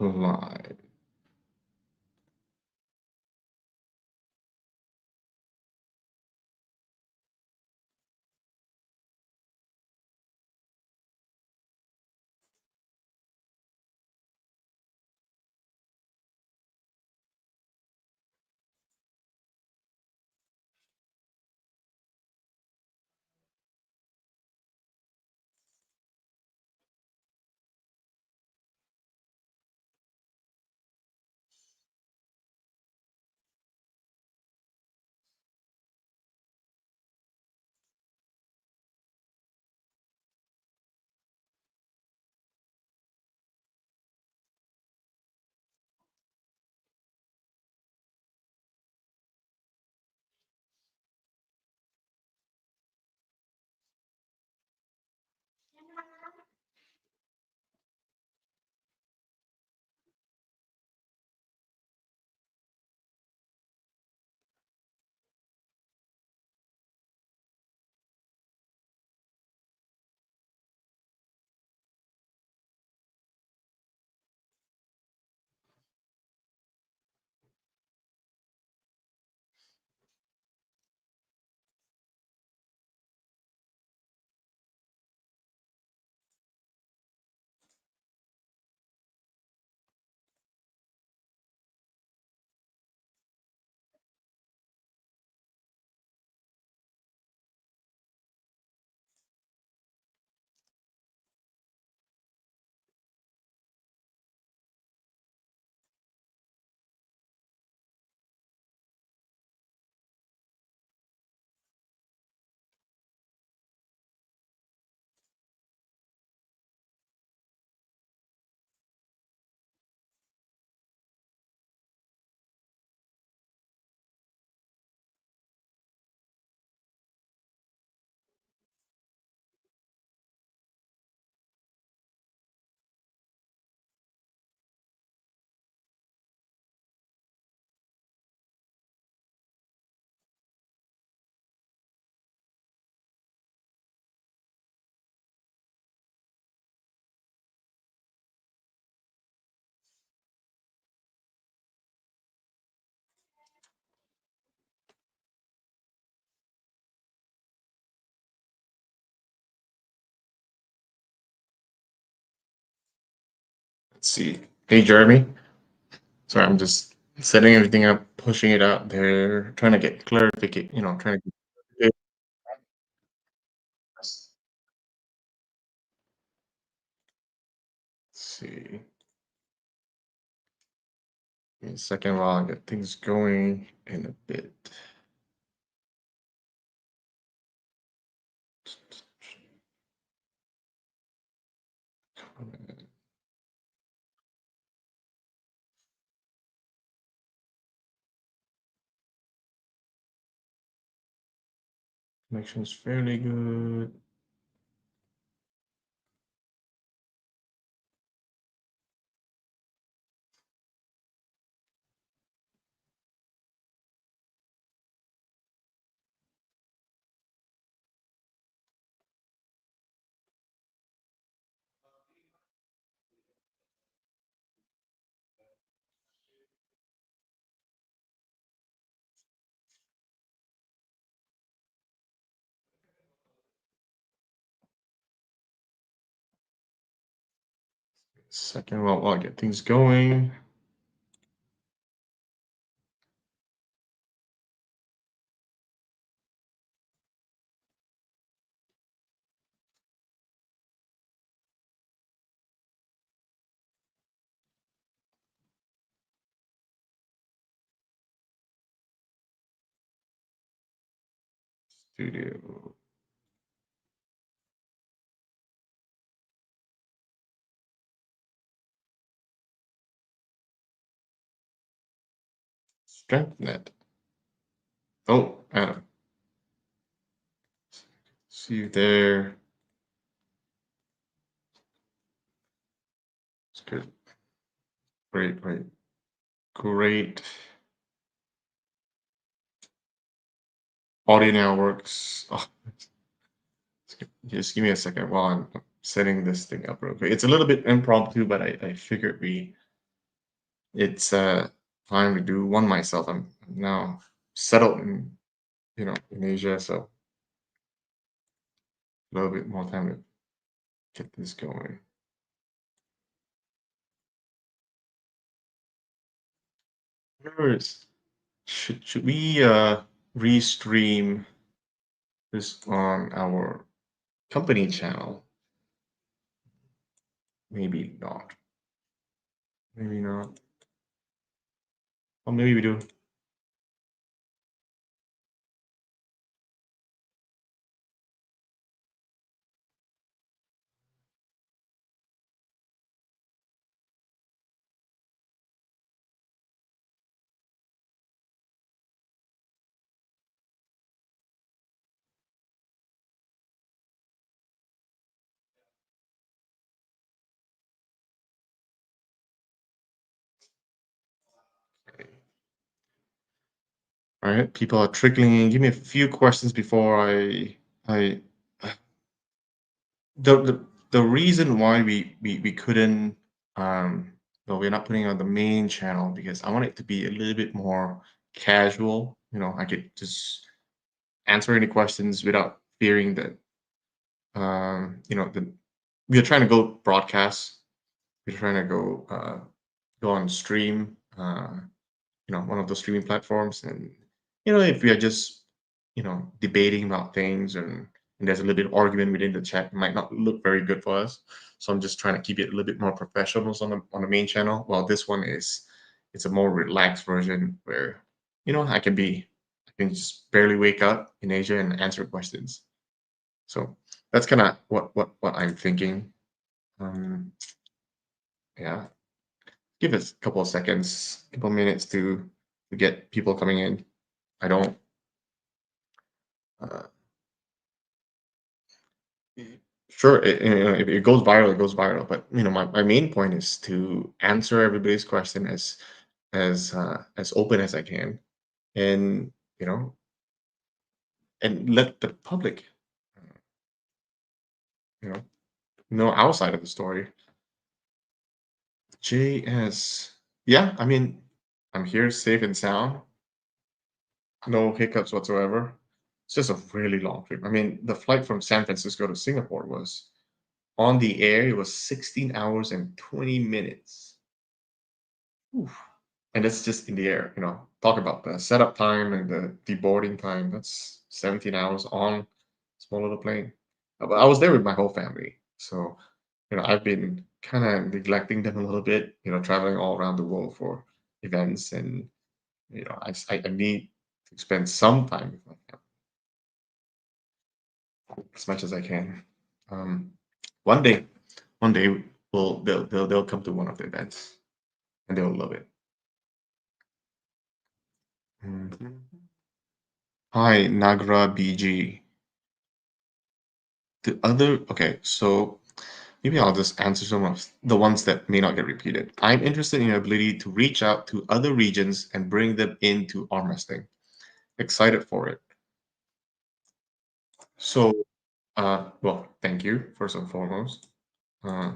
Live. Let's see. Hey, Jeremy. Sorry, I'm just setting everything up, pushing it out there, trying to get clarification, trying to get. Let's see. Give me a second while I get things going in a bit. Connection's fairly good. Second while I get things going. Studio. StrengthNet. Oh, Adam. See you there. It's good. Great, great. Great. Audio now works. Oh, just give me a second while I'm setting this thing up real quick. It's a little bit impromptu, but I figured we it's time to do one myself. I'm now settled in in Asia, so a little bit more time to get this going. First, should we restream this on our company channel? Maybe not. Maybe not. Or maybe we do. All right, people are trickling in. Give me a few questions before I the reason why we couldn't well, we're not putting on the main channel because I want it to be a little bit more casual. I could just answer any questions without fearing that the we're trying to go broadcast. We're trying to go on stream. One of those streaming platforms. And if we are just debating about things and there's a little bit of argument within the chat, it might not look very good for us. So I'm just trying to keep it a little bit more professional on the main channel. While this one it's a more relaxed version where I can just barely wake up in Asia and answer questions. So that's kind of what I'm thinking. Yeah, give us a couple of seconds, couple of minutes to get people coming in. I don't. Uh, sure, if it goes viral, it goes viral. But my main point is to answer everybody's question as open as I can, and you know, and let the public, you know our side of the story. JS, yeah, I mean, I'm here safe and sound, no hiccups whatsoever. It's just a really long trip. I mean, the flight from San Francisco to Singapore was on the air. It was 16 hours and 20 minutes. Oof. And that's just in the air. Talk about the setup time and the deboarding time. That's 17 hours on small little plane. But I was there with my whole family. So, I've been kind of neglecting them a little bit, traveling all around the world for events. And, I need to spend some time with my family as much as I can. Um, one day, one day, they'll come to one of the events and they'll love it. Mhm. Hi, Nagra BG. Okay, so maybe I'll just answer some of the ones that may not get repeated. I'm interested in your ability to reach out to other regions and bring them into arm wrestling. Excited for it. So, well, thank you first and foremost. Uh,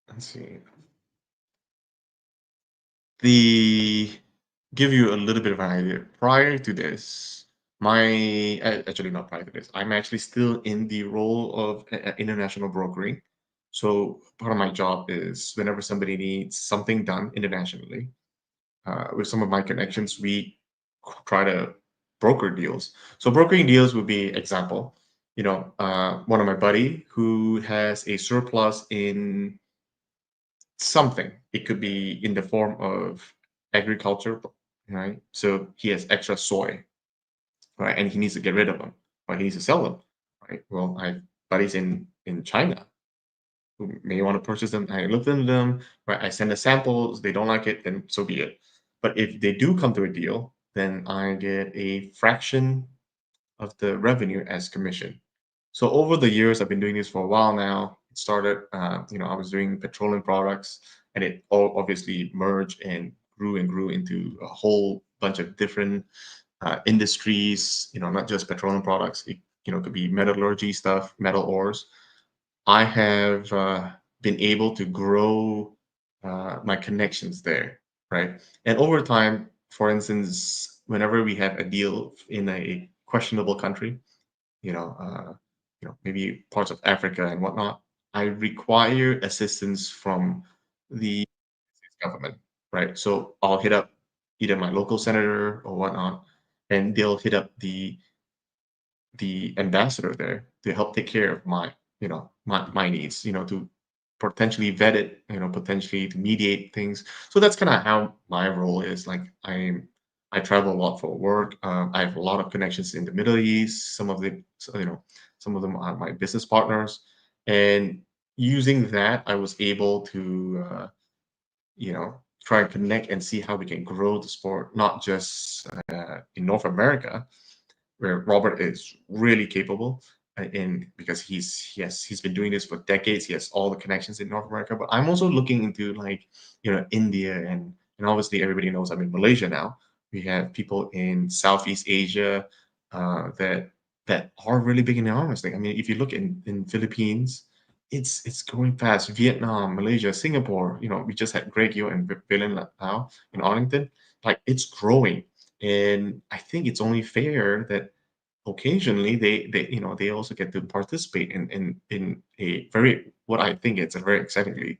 let's see. The give you a little bit of an idea. Prior to this, actually not prior to this, I'm actually still in the role of international brokering. So part of my job is whenever somebody needs something done internationally, with some of my connections, we try to broker deals. So brokering deals would be example, one of my buddy who has a surplus in something. It could be in the form of agriculture, right? So he has extra soy, right? And he needs to get rid of them, or he needs to sell them, right? Well, I have buddies in China who may want to purchase them. I look into them, right? I send the samples. They don't like it, then so be it. But if they do come to a deal, then I get a fraction of the revenue as commission. So over the years, I've been doing this for a while now. It started, I was doing petroleum products, and it all obviously merged and grew into a whole bunch of different industries. Not just petroleum products. It could be metallurgy stuff, metal ores. I have. been able to grow my connections there, right? And over time, for instance, whenever we have a deal in a questionable country, you know, uh, maybe parts of Africa and whatnot, I require assistance from the government, right? So I'll hit up either my local senator or whatnot, and they'll hit up the ambassador there to help take care of my my needs, to potentially vet it, potentially to mediate things. So that's kind of how my role is. Like I travel a lot for work. I have a lot of connections in the Middle East. Some of them are my business partners, and using that, I was able to try and connect and see how we can grow the sport, not just in North America, where Robert is really capable in because he's been doing this for decades. He has all the connections in North America. But I'm also looking into like India and obviously everybody knows I'm in Malaysia now. We have people in Southeast Asia that are really big in the arm wrestling. I mean, if you look in Philippines, it's growing fast. Vietnam, Malaysia, Singapore. We just had Greg Yo and Villain now in Arlington. Like it's growing, and I think it's only fair that occasionally they also get to participate in a very what I think it's a very exciting league.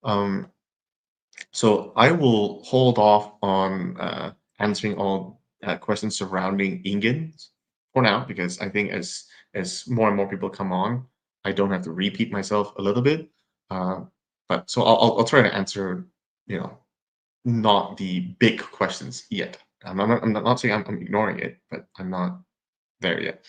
Um, so I will hold off on answering all questions surrounding Ingans for now because I think as more and more people come on, I don't have to repeat myself a little bit. Uh, but so I'll try to answer you know not the big questions yet. I'm not saying I'm ignoring it, but I'm not there yet.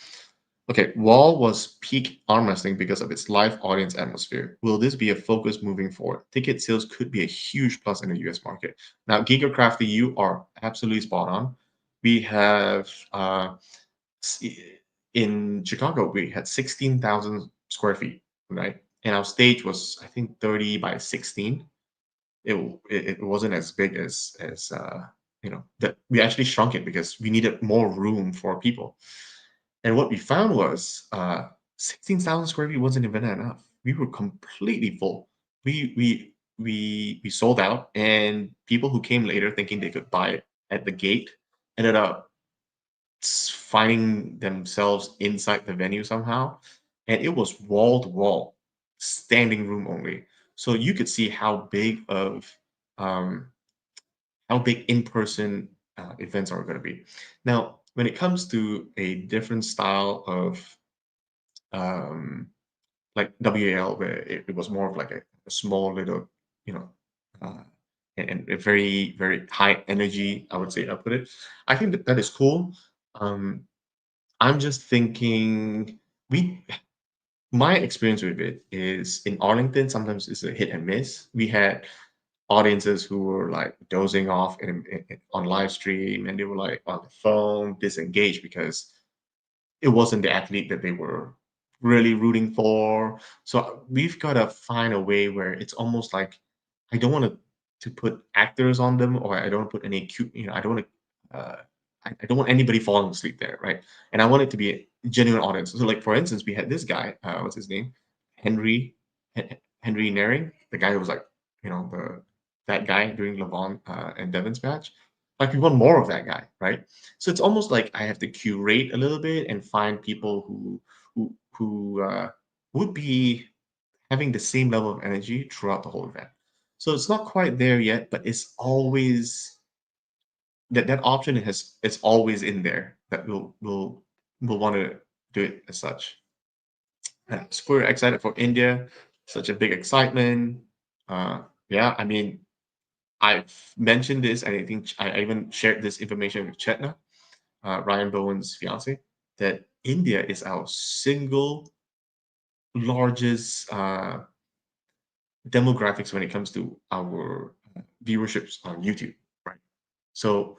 Okay, Wall was peak arm wrestling because of its live audience atmosphere. Will this be a focus moving forward? Ticket sales could be a huge plus in the US market. Now, Gigacrafty, you are absolutely spot on. We have s- in Chicago, we had 16,000 square feet, right? And our stage was, I think, 30 by 16. It wasn't as big as that we actually shrunk it because we needed more room for people. And what we found was 16,000 square feet wasn't even enough. We were completely full. We sold out, and people who came later thinking they could buy it at the gate ended up finding themselves inside the venue somehow. And it was wall to wall, standing room only. So you could see um, how big in-person events are going to be. Now, when it comes to a different style of um, like WAL, where it was more of like a small little, you know, uh, and a very, very high energy, I would say, I put it. I think that is cool. Um, I'm just thinking we my experience with it is in Arlington, sometimes it's a hit and miss. We had audiences who were like dozing off on live stream and they were like on the phone, disengaged because it wasn't the athlete that they were really rooting for. So we've got to find a way where it's almost like I don't want to put actors on them, or I don't want to put any cute, I don't want to, I don't want anybody falling asleep there, right? And I want it to be a genuine audience. So, like for instance, we had this guy, what's his name, Henry Henry Naring, the guy who was like, the that guy during Levon and Devon's match. Like we want more of that guy, right? So it's almost like I have to curate a little bit and find people who would be having the same level of energy throughout the whole event. So it's not quite there yet, but it's always that option has it's always in there that we'll want to do it as such. Super excited for India, such a big excitement. Yeah, I mean, I've mentioned this, and I think I even shared this information with Chetna, Ryan Bowen's fiance, that India is our single largest demographics when it comes to our viewerships on YouTube, right? So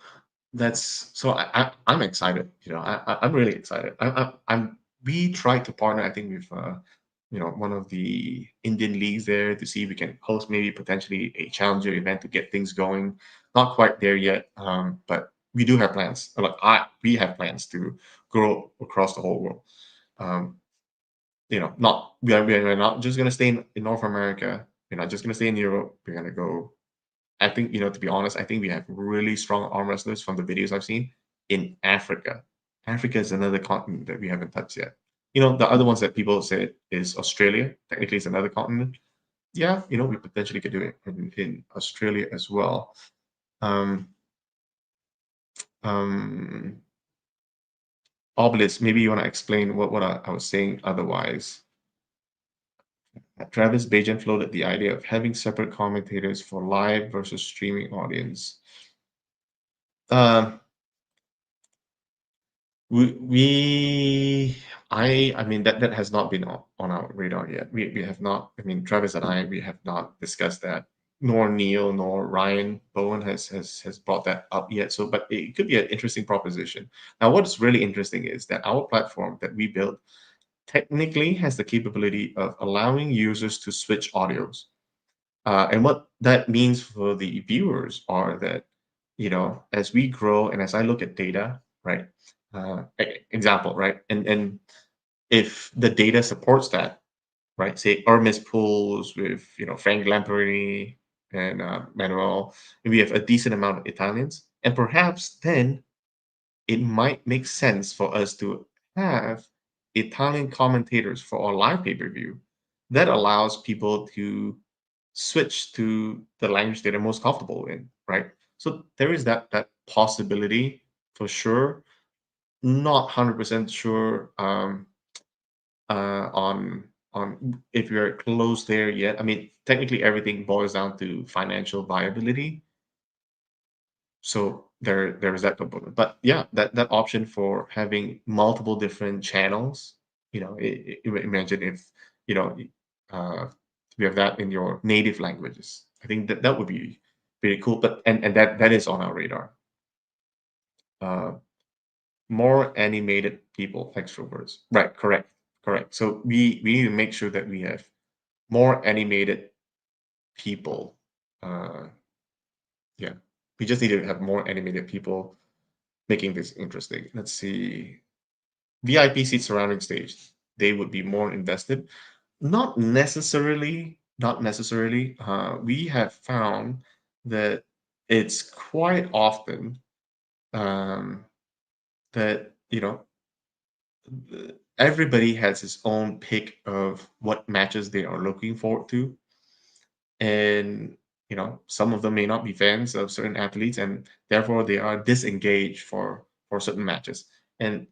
I'm excited. I'm really excited. I'm we tried to partner, I think, with one of the Indian leagues there to see if we can host maybe potentially a challenger event to get things going. Not quite there yet, but we do have plans. We have plans to grow across the whole world. Um, not we're not just gonna stay in North America. We're not just gonna stay in Europe. We're gonna go. I think, to be honest, I think we have really strong arm wrestlers from the videos I've seen in Africa. Africa is another continent that we haven't touched yet. The other ones that people say is Australia. Technically, it's another continent. Yeah, we potentially could do it in Australia as well. Um, um, Obelisk, maybe you want to explain what I was saying otherwise. Travis Bajan floated the idea of having separate commentators for live versus streaming audience. Um, we I mean that has not been on our radar yet. We have not. I mean, Travis and I, we have not discussed that. Nor Neil nor Ryan Bowen has brought that up yet. So, but it could be an interesting proposition. Now, what's really interesting is that our platform that we built technically has the capability of allowing users to switch audios. And what that means for the viewers are that, as we grow and as I look at data, right? Example, right? And if the data supports that, right? Say Hermes pools with, Frank Lamperini and Manuel, and we have a decent amount of Italians, and perhaps then it might make sense for us to have Italian commentators for our live pay-per-view. That allows people to switch to the language that they're most comfortable in, right? So there is that possibility for sure. Not 100% sure on if you're close there yet. I mean, technically everything boils down to financial viability. So there is that component. But yeah, that option for having multiple different channels, imagine if, you know, uh, we have that in your native languages. I think that would be pretty cool. But and that is on our radar. Uh, More animated people, extroverts. Right, correct. Correct. So we need to make sure that we have more animated people. Yeah. We just need to have more animated people making this interesting. Let's see. VIP seats surrounding stage. They would be more invested. Not necessarily, not necessarily. We have found that it's quite often um, that, everybody has his own pick of what matches they are looking forward to. And, some of them may not be fans of certain athletes and therefore they are disengaged for certain matches. And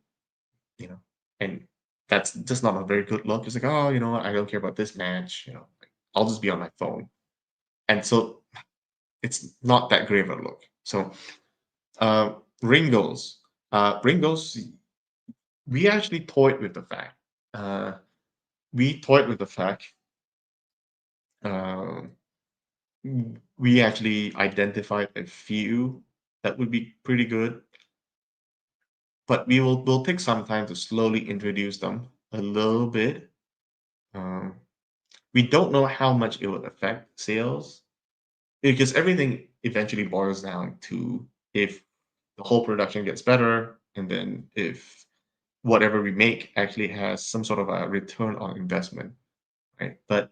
you know, and that's just not a very good look. It's like, oh, you know what, I don't care about this match. Like, I'll just be on my phone, and so it's not that great of a look. So, uh, Ringos, Ringos, we actually toyed with the fact. Uh, we toyed with the fact. Uh, we actually identified a few that would be pretty good, but we'll take some time to slowly introduce them a little bit. Um, we don't know how much it would affect sales because everything eventually boils down to if the whole production gets better and then if whatever we make actually has some sort of a return on investment, right? But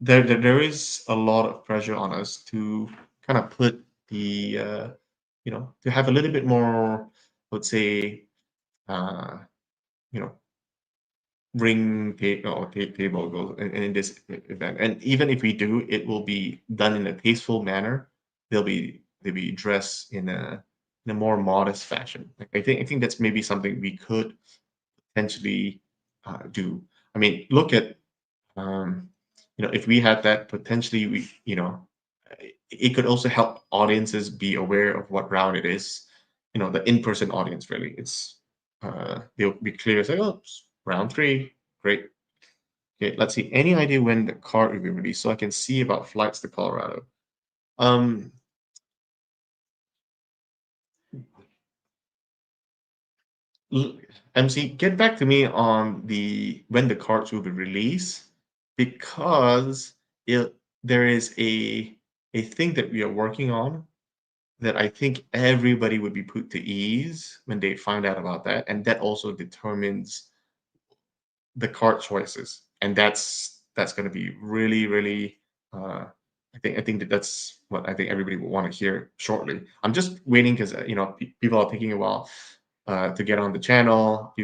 there is a lot of pressure on us to kind of put the to have a little bit more, let's say, uh, you know table goals in this event. And even if we do, it will be done in a tasteful manner. They'll be dressed in a more modest fashion. Like, I think that's maybe something we could potentially do. I mean, look at if we had that potentially, it could also help audiences be aware of what round it is. The in-person audience really. They'll be clear. It's like, oh, it's round three, great. Okay, let's see. Any idea when the card will be released so I can see about flights to Colorado? Um, l- MC, get back to me on the when the cards will be released because it there is a thing that we are working on that I think everybody would be put to ease when they find out about that, and that also determines the card choices, and that's going to be really, really. Uh, I think that's what I think everybody will want to hear shortly. I'm just waiting because people are taking a while to get on the channel.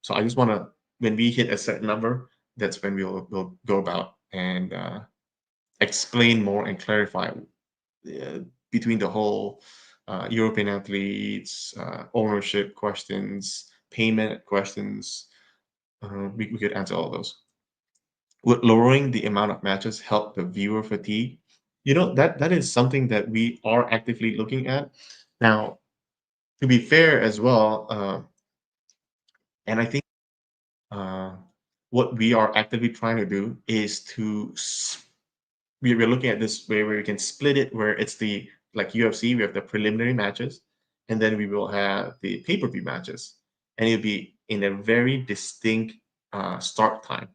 So I just want to, when we hit a certain number, that's when we'll go about and explain more and clarify uh, between the whole European athletes, ownership questions, payment questions. We could answer all those. Would lowering the amount of matches help the viewer fatigue? That is something that we are actively looking at. Now, to be fair as well, and I think uh, what we are actively trying to do is we're looking at this way where we can split it where it's the like UFC, we have the preliminary matches, and then we will have the pay-per-view matches, and it'll be in a very distinct start time,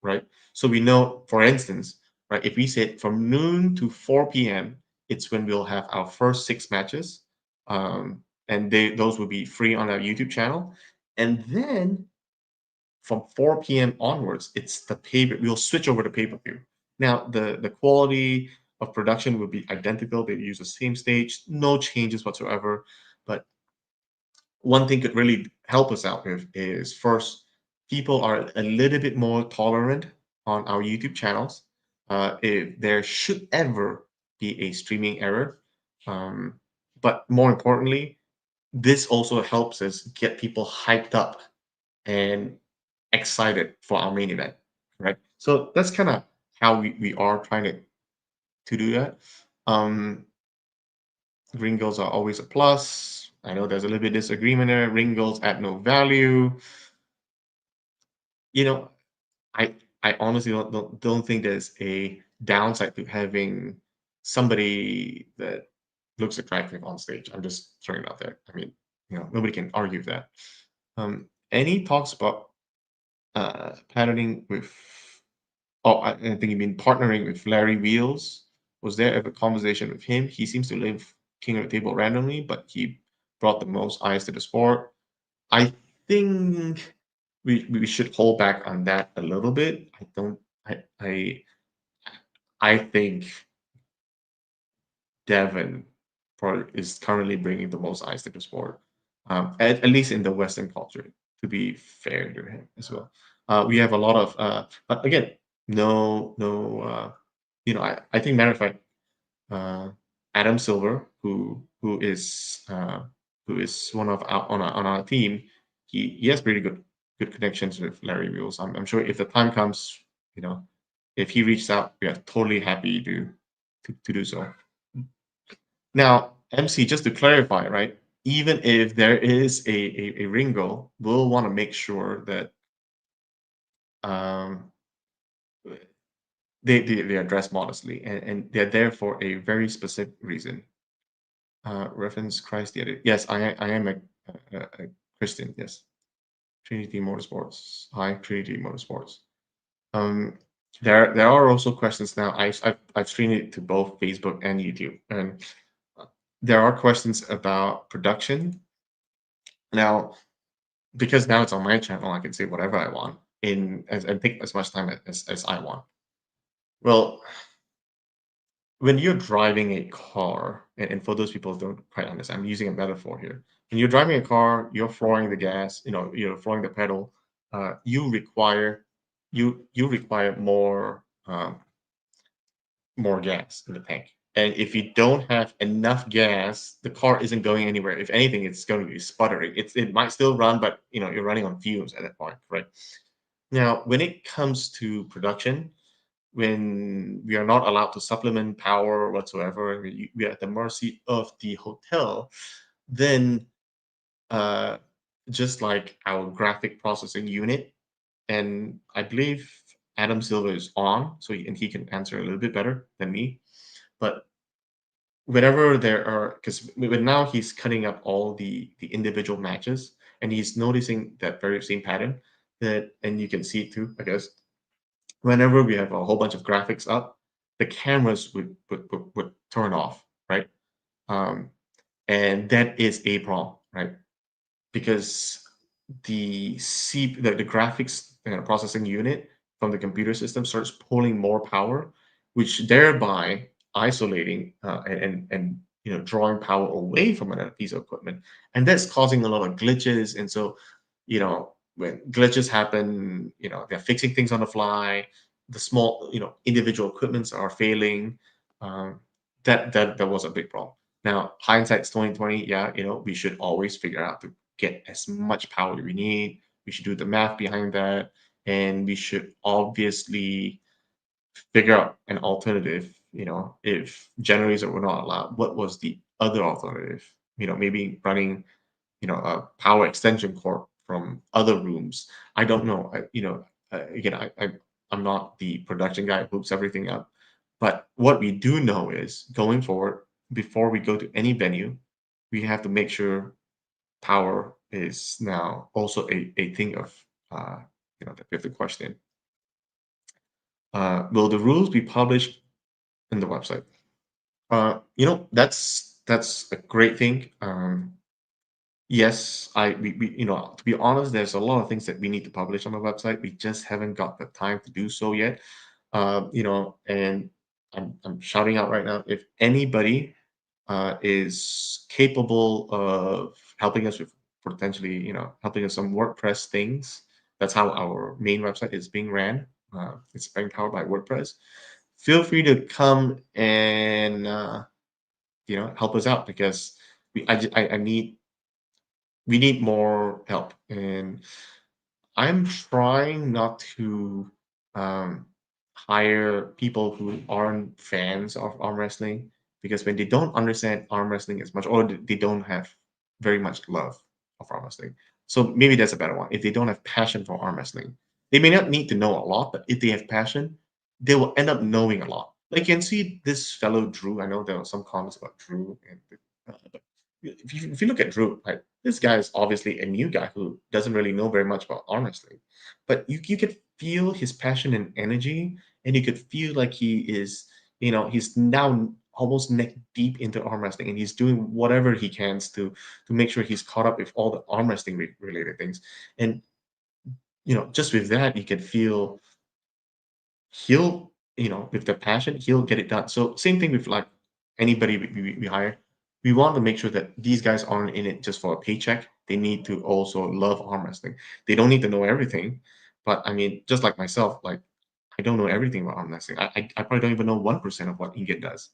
right? So we know, for instance, right, if we said from noon to 4 p.m., it's when we'll have our first six matches, and those will be free on our YouTube channel, and then from 4 p.m. onwards, it's the pay. We'll switch over to pay-per-view. Now, the quality of production will be identical. They use the same stage, no changes whatsoever. But one thing could really help us out with is first, people are a little bit more tolerant on our YouTube channels. If there should ever be a streaming error, um, but more importantly, this also helps us get people hyped up and excited for our main event, right? So that's kind of how we are trying to do that. Um, Green goals are always a plus. I know there's a little bit of disagreement there. Ring goals add no value. You know, I I honestly don't think there's a downside to having somebody that looks attractive on stage. I'm just throwing it out there. I mean, nobody can argue that. Any talks about patterning with Oh, I think you mean partnering with Larry Wheels. Was there ever conversation with him? He seems to live king of the table randomly, but he brought the most eyes to the sport. I think we should hold back on that a little bit. I don't. I think Devon is currently bringing the most eyes to the sport, at least in the Western culture. To be fair to him as well, we have a lot of. But again, no, no. I think matter of fact, uh, Adam Silver, who is one of our team, he has pretty good connections with Larry Wheels. I'm sure if the time comes, you know, if he reaches out, we are totally happy to do so. Now, MC, just to clarify, right? Even if there is a ring goal, we'll want to make sure that um, they are dressed modestly and they're there for a very specific reason. Reference Christ the other. Yes, I am a Christian. Yes, Trinity Motorsports. Hi, Trinity Motorsports. Um, there are also questions now. I've streamed it to both Facebook and YouTube, and there are questions about production. Now, because now it's on my channel, I can say whatever I want and take as much time as I want. Well, when you're driving a car, and for those people who don't quite understand, I'm using a metaphor here. When you're driving a car, you're flooring the gas, you're flooring the pedal. You require more gas in the tank. And if you don't have enough gas, the car isn't going anywhere. If anything, it's going to be sputtering. It might still run, but you're running on fumes at that point, right? Now, when it comes to production, when we are not allowed to supplement power whatsoever, we are at the mercy of the hotel, then uh, just like our graphic processing unit, and I believe Adam Silver is on, and he can answer a little bit better than me. But whenever there are, because now he's cutting up all the individual matches, and he's noticing that very same pattern and you can see it too, I guess whenever we have a whole bunch of graphics up, the cameras would turn off, right? Um, and that is a problem, right? Because the graphics processing unit from the computer system starts pulling more power, which thereby isolating and drawing power away from another piece of equipment, and that's causing a lot of glitches. And so, when glitches happen, they're fixing things on the fly. The small, individual equipments are failing. Um, that was a big problem. Now, hindsight's 2020. Yeah, we should always figure out to get as much power we need. We should do the math behind that, and we should obviously figure out an alternative. If generators were not allowed, what was the other alternative? Maybe running, a power extension cord from other rooms. I don't know. Again, I'm not the production guy who hooks everything up, but what we do know is going forward, before we go to any venue, we have to make sure power is now also a thing of that we have to question. Will the rules be published in the website? That's a great thing. Yes, to be honest, there's a lot of things that we need to publish on the website. We just haven't got the time to do so yet. And I'm shouting out right now, if anybody is capable of helping us with potentially, helping us some WordPress things. That's how our main website is being ran. It's being powered by WordPress. Feel free to come and help us out, because I need we need more help. And I'm trying not to um, hire people who aren't fans of arm wrestling, because when they don't understand arm wrestling as much, or they don't have very much love of arm wrestling. So maybe that's a better one. If they don't have passion for arm wrestling, they may not need to know a lot, but if they have passion, they will end up knowing a lot. Like, you can see this fellow Drew. I know there were some comments about Drew, and but if you look at Drew, like, this guy is obviously a new guy who doesn't really know very much about arm wrestling, but you could feel his passion and energy, and you could feel like he's now almost neck deep into arm wrestling, and he's doing whatever he can to make sure he's caught up with all the arm wrestling related things. And just with that, you can feel he'll with the passion, he'll get it done. So same thing with, like, anybody we hire. We want to make sure that these guys aren't in it just for a paycheck. They need to also love arm wrestling. They don't need to know everything, but I mean, just like myself, like, I don't know everything about arm wrestling. I probably don't even know 1% of what Inget does.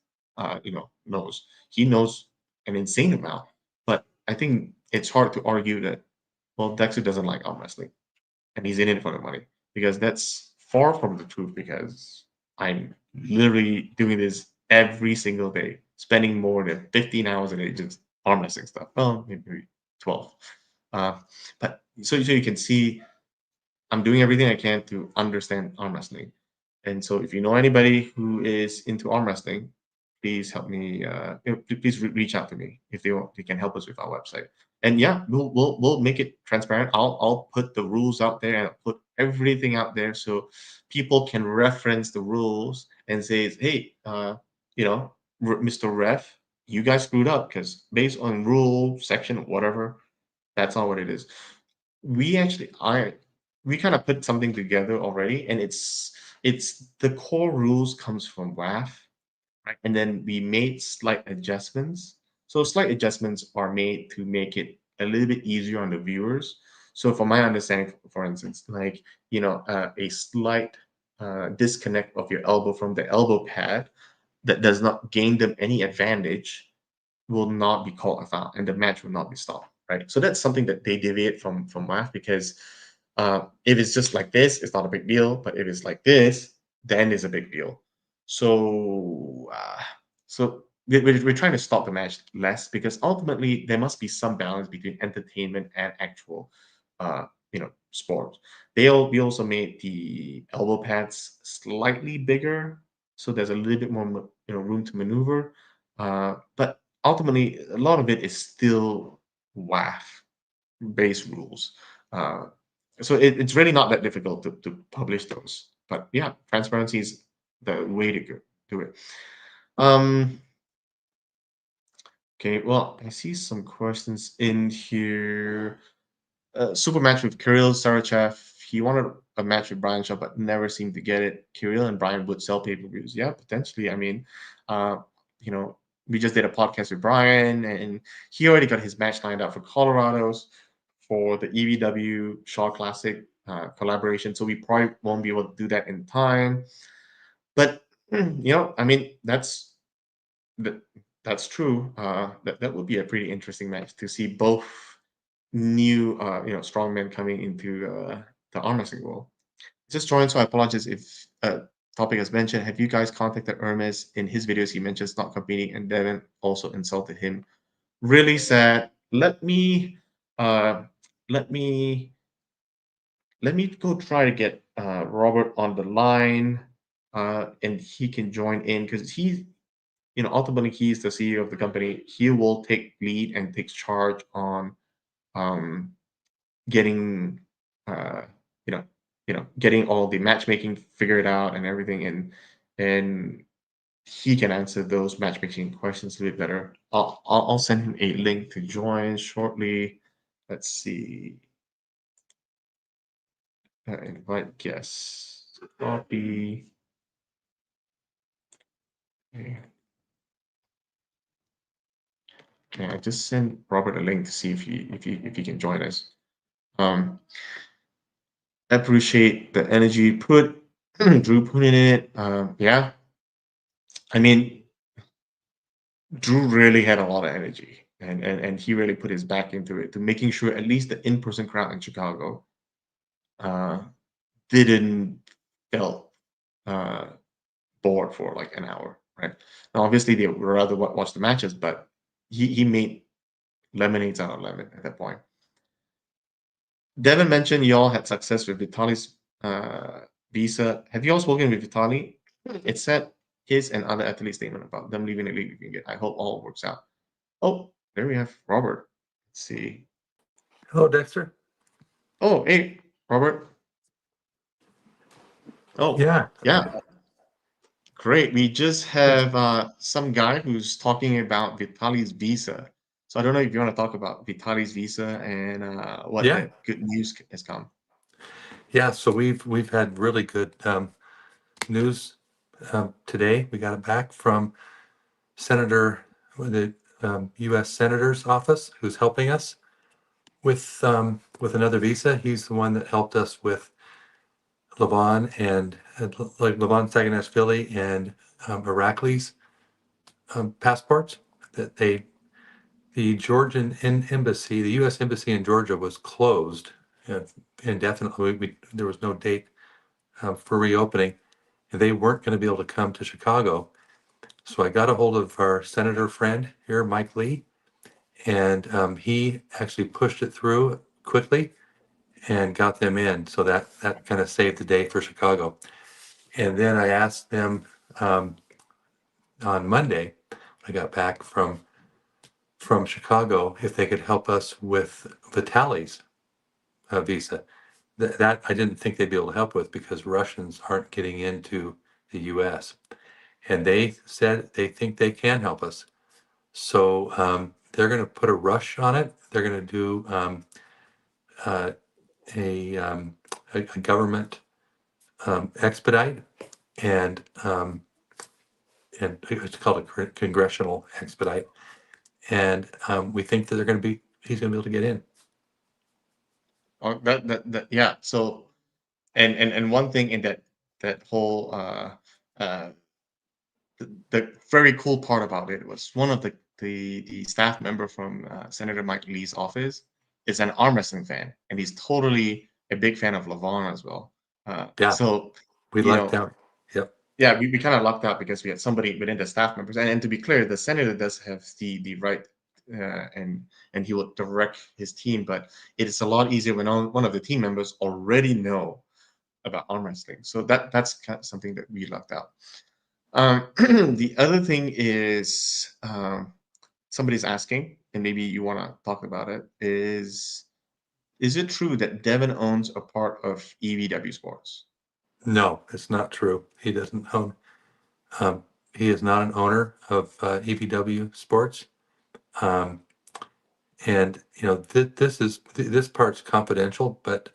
Knows. He knows an insane amount, but I think it's hard to argue that, well, Dexter doesn't like arm wrestling and he's in it for the money, because that's far from the truth, because I'm literally doing this every single day, spending more than 15 hours a day just arm wrestling stuff. Well, maybe 12. Uh, but so you can see I'm doing everything I can to understand arm wrestling. And so if you know anybody who is into arm wrestling, please help me. Please reach out to me if they can help us with our website. And yeah, we'll make it transparent. I'll put the rules out there, and I'll put everything out there so people can reference the rules and say, hey, Mr. Ref, you guys screwed up, because based on rule section whatever, that's not what it is. We actually I we kind of put something together already, and it's the core rules comes from WAF, right? And then we made slight adjustments. So slight adjustments are made to make it a little bit easier on the viewers. So from my understanding, for instance, like, a slight disconnect of your elbow from the elbow pad that does not gain them any advantage will not be called a foul, and the match will not be stopped, right? So that's something that they deviate from WAF, because if it's just like this, it's not a big deal, but if it's like this, then it's a big deal. So we're trying to stop the match less, because ultimately there must be some balance between entertainment and actual sport. We also made the elbow pads slightly bigger, so there's a little bit more room to maneuver. But ultimately, a lot of it is still WAF base rules. Uh, so it's really not that difficult to publish those. But yeah, transparency is the way to do it. Um, okay, well, I see some questions in here. Super match with Kirill Sarachev. he wanted a match with Brian Shaw, but never seemed to get it. Kirill and Brian would sell pay-per-views. Yeah, potentially. I mean, uh, you know, we just did a podcast with Brian, and he already got his match lined up for Colorado's for the EVW Shaw Classic collaboration. So we probably won't be able to do that in time. But I mean, that that's true. That would be a pretty interesting match to see both new strongmen coming into the arm wrestling world. Just joined, so I apologize if topic as mentioned. Have you guys contacted Hermes? In his videos he mentions not competing, and Devon also insulted him. Really sad. Uh let me let me go try to get Robert on the line, and he can join in because ultimately he's the CEO of the company. He will take lead and takes charge on um, getting uh, you know getting all the matchmaking figured out and everything, and he can answer those matchmaking questions a bit better. I'll send him a link to join shortly. Let's see. Invite guests. Copy. Okay. Okay, I just sent Robert a link to see if he can join us. Um, appreciate the energy put Drew put in it. Yeah, I mean, Drew really had a lot of energy, and he really put his back into it to making sure at least the in-person crowd in Chicago uh, didn't felt uh, bored for like an hour, right? Now, obviously, they would rather watch the matches, but he made lemonades out of lemon at that point. Devin mentioned y'all had success with Vitali's visa. Have you all spoken with Vitali? It said his and other athletes' statement about them leaving the league. I hope all works out. Oh, there we have Robert. Let's see. Hello, Dexter. Oh, hey, Robert. Oh, Yeah. yeah, great. We just have some guy who's talking about Vitali's visa. So I don't know if you want to talk about Vitali's visa and what Yeah. that good news has come. Yeah. So we've had really good news today. We got it back from Senator, the U.S. Senator's office, who's helping us with another visa. He's the one that helped us with Levon and like Levon Saganashvili and Irakli's passports. That the Georgian embassy, the U.S. embassy in Georgia, was closed indefinitely. There was no date for reopening, and they weren't going to be able to come to Chicago. So I got a hold of our senator friend here, Mike Lee, and he actually pushed it through quickly and got them in. So that kind of saved the day for Chicago. And then I asked them on Monday, I got back from Chicago, if they could help us with Vitali's visa. That I didn't think they'd be able to help with because Russians aren't getting into the U.S. And they said they think they can help us. So they're going to put a rush on it. They're going to do uh, a, um, a government expedite, and it's called a congressional expedite. And we think that he's going to be able to get in. Oh, that yeah. So and one thing in that whole uh the very cool part about it was one of the staff member from Senator Mike Lee's office is an arm wrestling fan, and he's totally a big fan of Levon as well. Yeah, So we you lucked know, out. Yep. yeah, we kind of lucked out because we had somebody within the staff members, and to be clear, the senator does have the right. And he will direct his team, but it is a lot easier when one of the team members already know about arm wrestling. So that's kind of something that we lucked out. The other thing is somebody's asking, and maybe you want to talk about it. Is it true that Devon owns a part of EVW Sports? No, it's not true. He doesn't own. Um, he is not an owner of EVW Sports. Um, and this part's confidential, but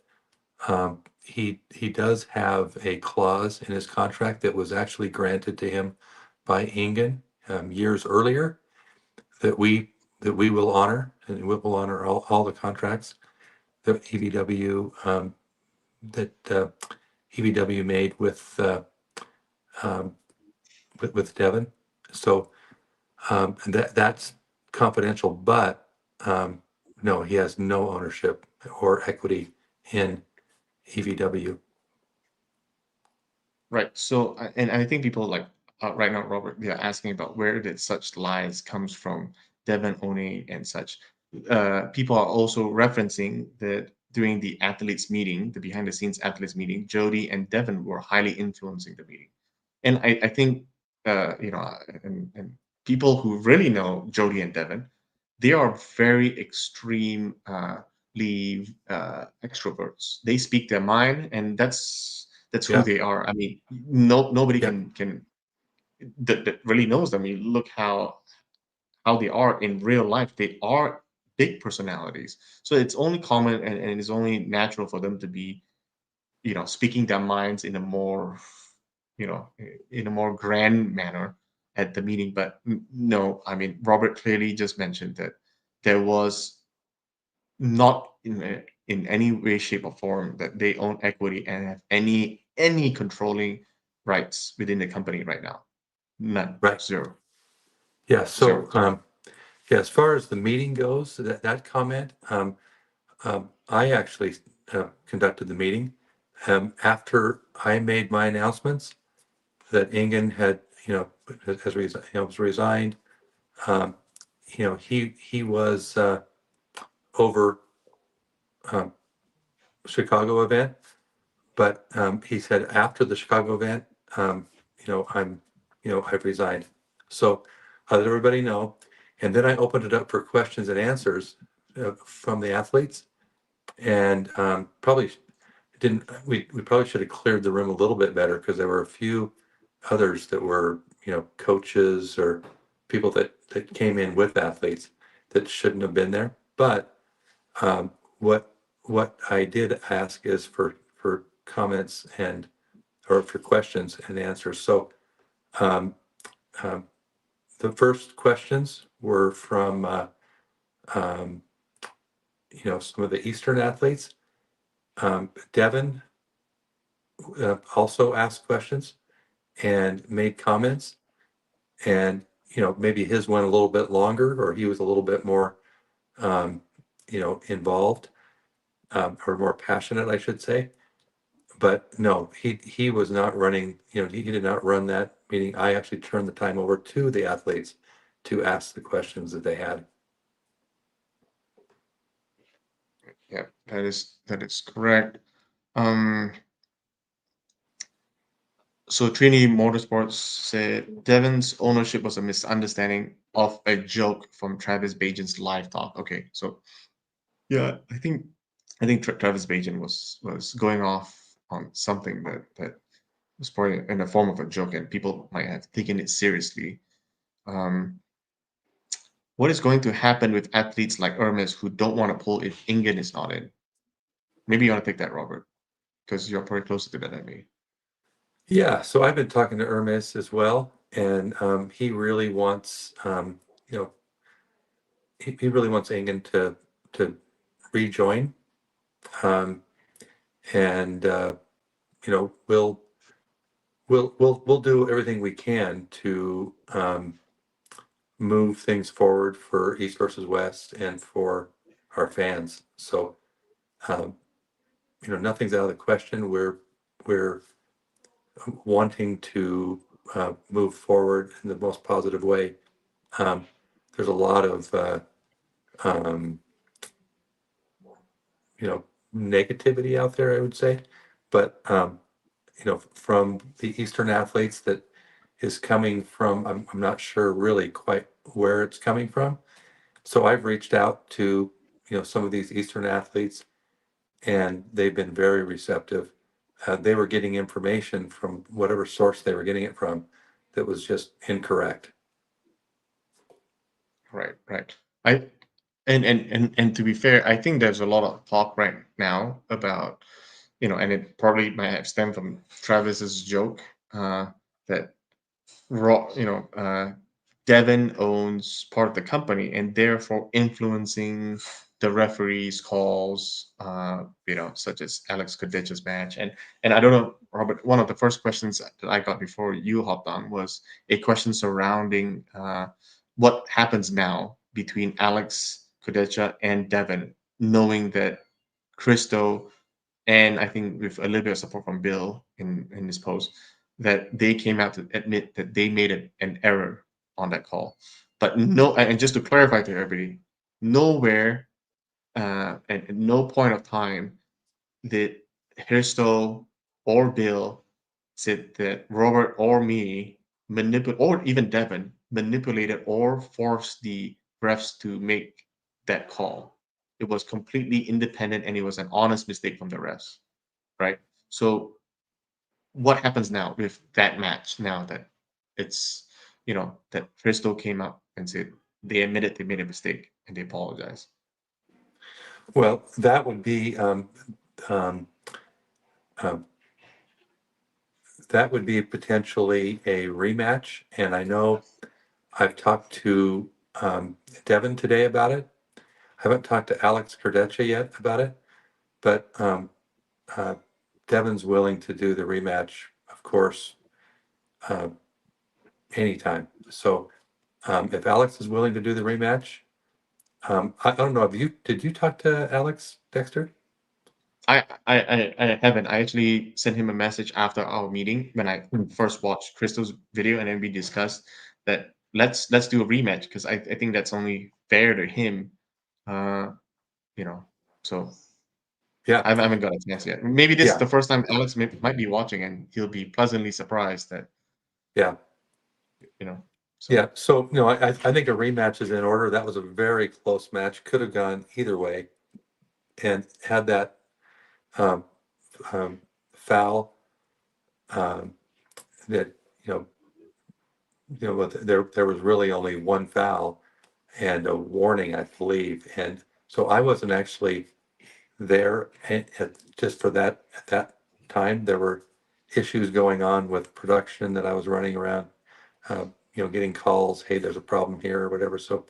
he does have a clause in his contract that was actually granted to him by Ingen years earlier that we will honor, and we will honor all the contracts that EVW made um, with Devon. So and that's confidential, but no, he has no ownership or equity in EVW. Right. So, and I think people like right now, Robert, they're asking about where did such lies comes from, Devon owning and such. People are also referencing that during the athletes meeting, the behind the scenes athletes meeting, Jody and Devon were highly influencing the meeting. And I think, you know, and people who really know Jody and Devon, they are very extreme extroverts. They speak their mind, and that's who Yeah, they are. I mean, nobody yeah, can that really knows them. You look how they are in real life. They are big personalities, so it's only common and it's only natural for them to be, you know, speaking their minds in a more, you know, in a more grand manner at the meeting. But no, I mean, Robert clearly just mentioned that there was not in any way, shape, or form that they own equity and have any controlling rights within the company right now. None. right. Zero. Yeah. Zero. So yeah, as far as the meeting goes, that comment, I actually conducted the meeting after I made my announcements that Ingen had, was resigned. Um, he was over um, Chicago event, but he said after the Chicago event, um, I'm, I've resigned. So I let everybody know, and then I opened it up for questions and answers from the athletes, and probably didn't. We probably should have cleared the room a little bit better because there were a few others that were, coaches or people that came in with athletes that shouldn't have been there. But um, what what I did ask is for comments and or for questions and answers. So um, um, the first questions were from um, some of the Eastern athletes. Devon also asked questions and made comments, and maybe his went a little bit longer, or he was a little bit more involved, or more passionate, I should say. But no, he was not running. He did not run that meeting. I actually turned the time over to the athletes to ask the questions that they had. Yeah, that is correct. Um, so Trini Motorsports said Devon's ownership was a misunderstanding of a joke from Travis Bajan's live talk. Okay, so yeah, I think Travis Bajan was going off on something that was probably in the form of a joke, and people might have taken it seriously. Um, what is going to happen with athletes like Hermes who don't want to pull if Ingen is not in? Maybe you want to take that, Robert, because you're probably closer to that than me. Yeah, so I've been talking to Hermes as well, and he really wants, you know, he really wants Ingen to rejoin, um, and we'll do everything we can to move things forward for East versus West and for our fans. So um, nothing's out of the question. We're wanting to move forward in the most positive way. Um, there's a lot of um, negativity out there, I would say, but from the Eastern athletes that is coming from, I'm not sure really quite where it's coming from. So I've reached out to some of these Eastern athletes, and they've been very receptive. They were getting information from whatever source they were getting it from that was just incorrect. Right, right. I and to be fair, I think there's a lot of talk right now about and it probably might have stemmed from Travis's joke, that Raw, Devon owns part of the company and therefore influencing the referees' calls, such as Alex Kodich's match. And I don't know, Robert, one of the first questions that I got before you hopped on was a question surrounding what happens now between Alex Kodecha and Devon, knowing that Christo, and I think with a little bit of support from Bill in his post, that they came out to admit that they made an error on that call. But no, and just to clarify to everybody, nowhere and at no point of time did Hristo or Bill said that Robert or me manipulate, or even Devin manipulated or forced the refs to make that call. It was completely independent and it was an honest mistake from the refs, right? So what happens now with that match now that it's, that Crystal came up and said they admitted they made a mistake and they apologize? Well, that would be um, uh, that would be potentially a rematch. And I know I've talked to Devin today about it. I haven't talked to Alex Cordecha yet about it, but uh, Devin's willing to do the rematch, of course, uh, anytime. So if Alex is willing to do the rematch, I don't know. Did you talk to Alex Dexter? I haven't. I actually sent him a message after our meeting when I Hmm. first watched Crystal's video, and then we discussed that let's do a rematch because I think that's only fair to him. Uh, you know, so Yeah, I haven't got a chance yet. Maybe this is yeah, the first time Alex might be watching, and he'll be pleasantly surprised that yeah, you know. So yeah. So I think a rematch is in order. That was a very close match. Could have gone either way, and had that um, foul um, that you know there was really only one foul and a warning, I believe, and so I wasn't actually there just for that at that time. There were issues going on with production that I was running around, getting calls, hey, there's a problem here or whatever. So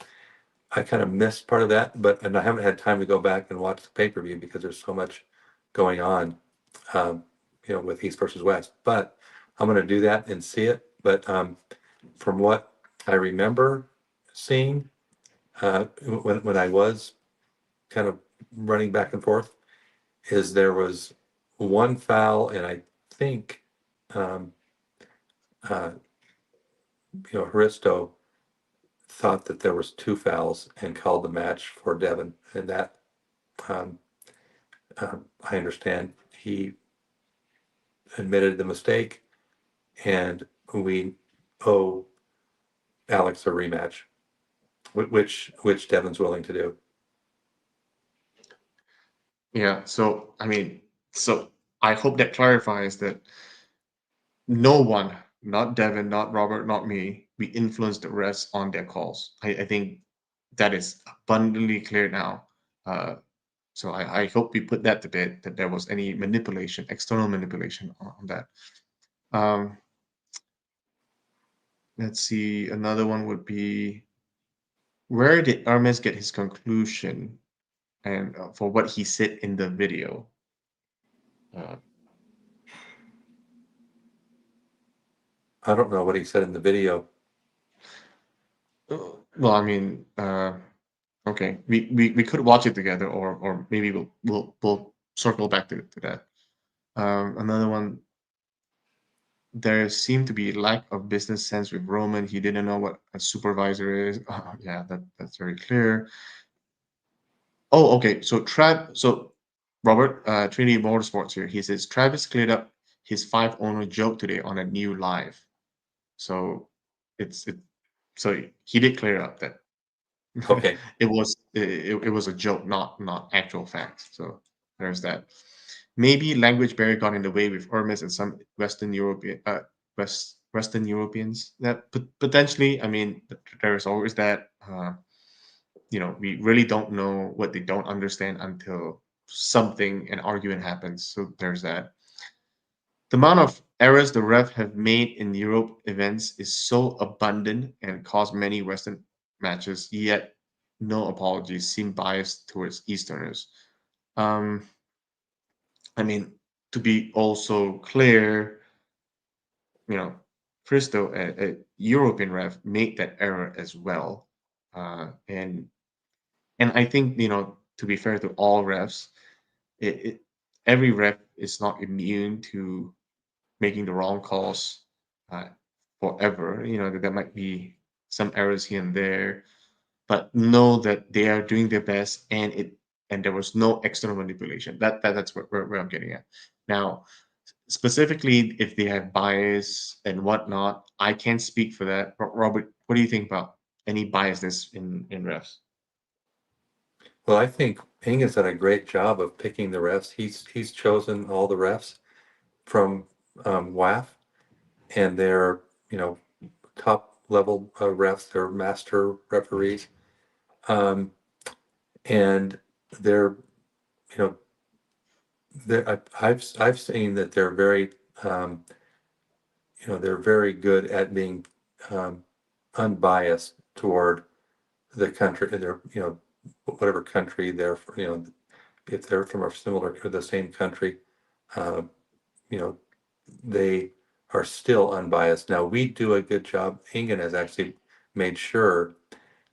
I kind of missed part of that, and I haven't had time to go back and watch the pay-per-view because there's so much going on, um, with East versus West. But I'm going to do that and see it. But from what I remember seeing when I was kind of running back and forth, is there was one foul, and I think um, uh, Hristo thought that there was two fouls and called the match for Devon, and that um, I understand he admitted the mistake, and we owe Alex a rematch, which Devon's willing to do. yeah, so I mean, so I hope that clarifies that no one, not Devin, not Robert, not me, we influenced the rest on their calls. I think that is abundantly clear now. So I hope we put that to bed that there was any manipulation, external manipulation on that. Um, let's see. Another one would be, where did Hermes get his conclusion and for what he said in the video? Uh, I don't know what he said in the video. well, I mean, okay, we could watch it together, or maybe we'll circle back to that. Another one. There seemed to be lack of business sense with Roman. He didn't know what a supervisor is. Yeah, that's very clear. Oh, okay. So Robert, Trinity Motorsports here. He says Travis cleared up his five owner joke today on a new live. So it's it. So he did clear up that Okay. it was a joke, not actual facts. So there's that. Maybe language barrier got in the way with Hermes and some Western Europeans. That potentially, I mean, there is always that. We really don't know what they don't understand until something, an argument happens. So there's that. The amount of errors the ref have made in Europe events is so abundant and caused many Western matches, yet no apologies seem biased towards Easterners. Um, I mean, to be also clear, you know, Christo, a European ref, made that error as well, and I think to be fair to all refs, it every ref is not immune to making the wrong calls uh, forever. There might be some errors here and there, but know that they are doing their best, and there was no external manipulation. That's where I'm getting at. Now, specifically, if they have bias and whatnot, I can't speak for that. Robert, what do you think about any biasness in refs? Well, I think Ing has done a great job of picking the refs. He's chosen all the refs from WAF, and they're top level refs. They're master referees, um, and they're you know I've seen that they're very um, they're very good at being um, unbiased toward the country. They're whatever country they're if they're from a similar or the same country, uh, you know they are still unbiased. Now we do a good job. Ingen has actually made sure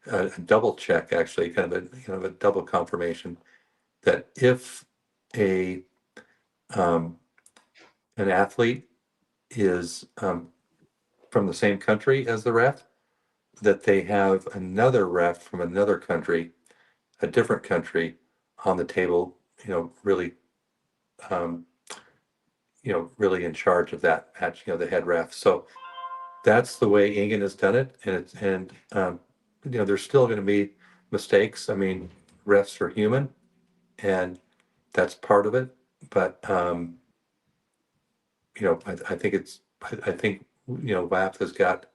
a double check, actually, kind of a double confirmation that if a um, an athlete is from the same country as the ref, that they have another ref from another country, a different country, on the table. Really, um, really in charge of that match. The head ref. So that's the way Ingen has done it, and there's still going to be mistakes. I mean, refs are human, and that's part of it. But I think WAF has got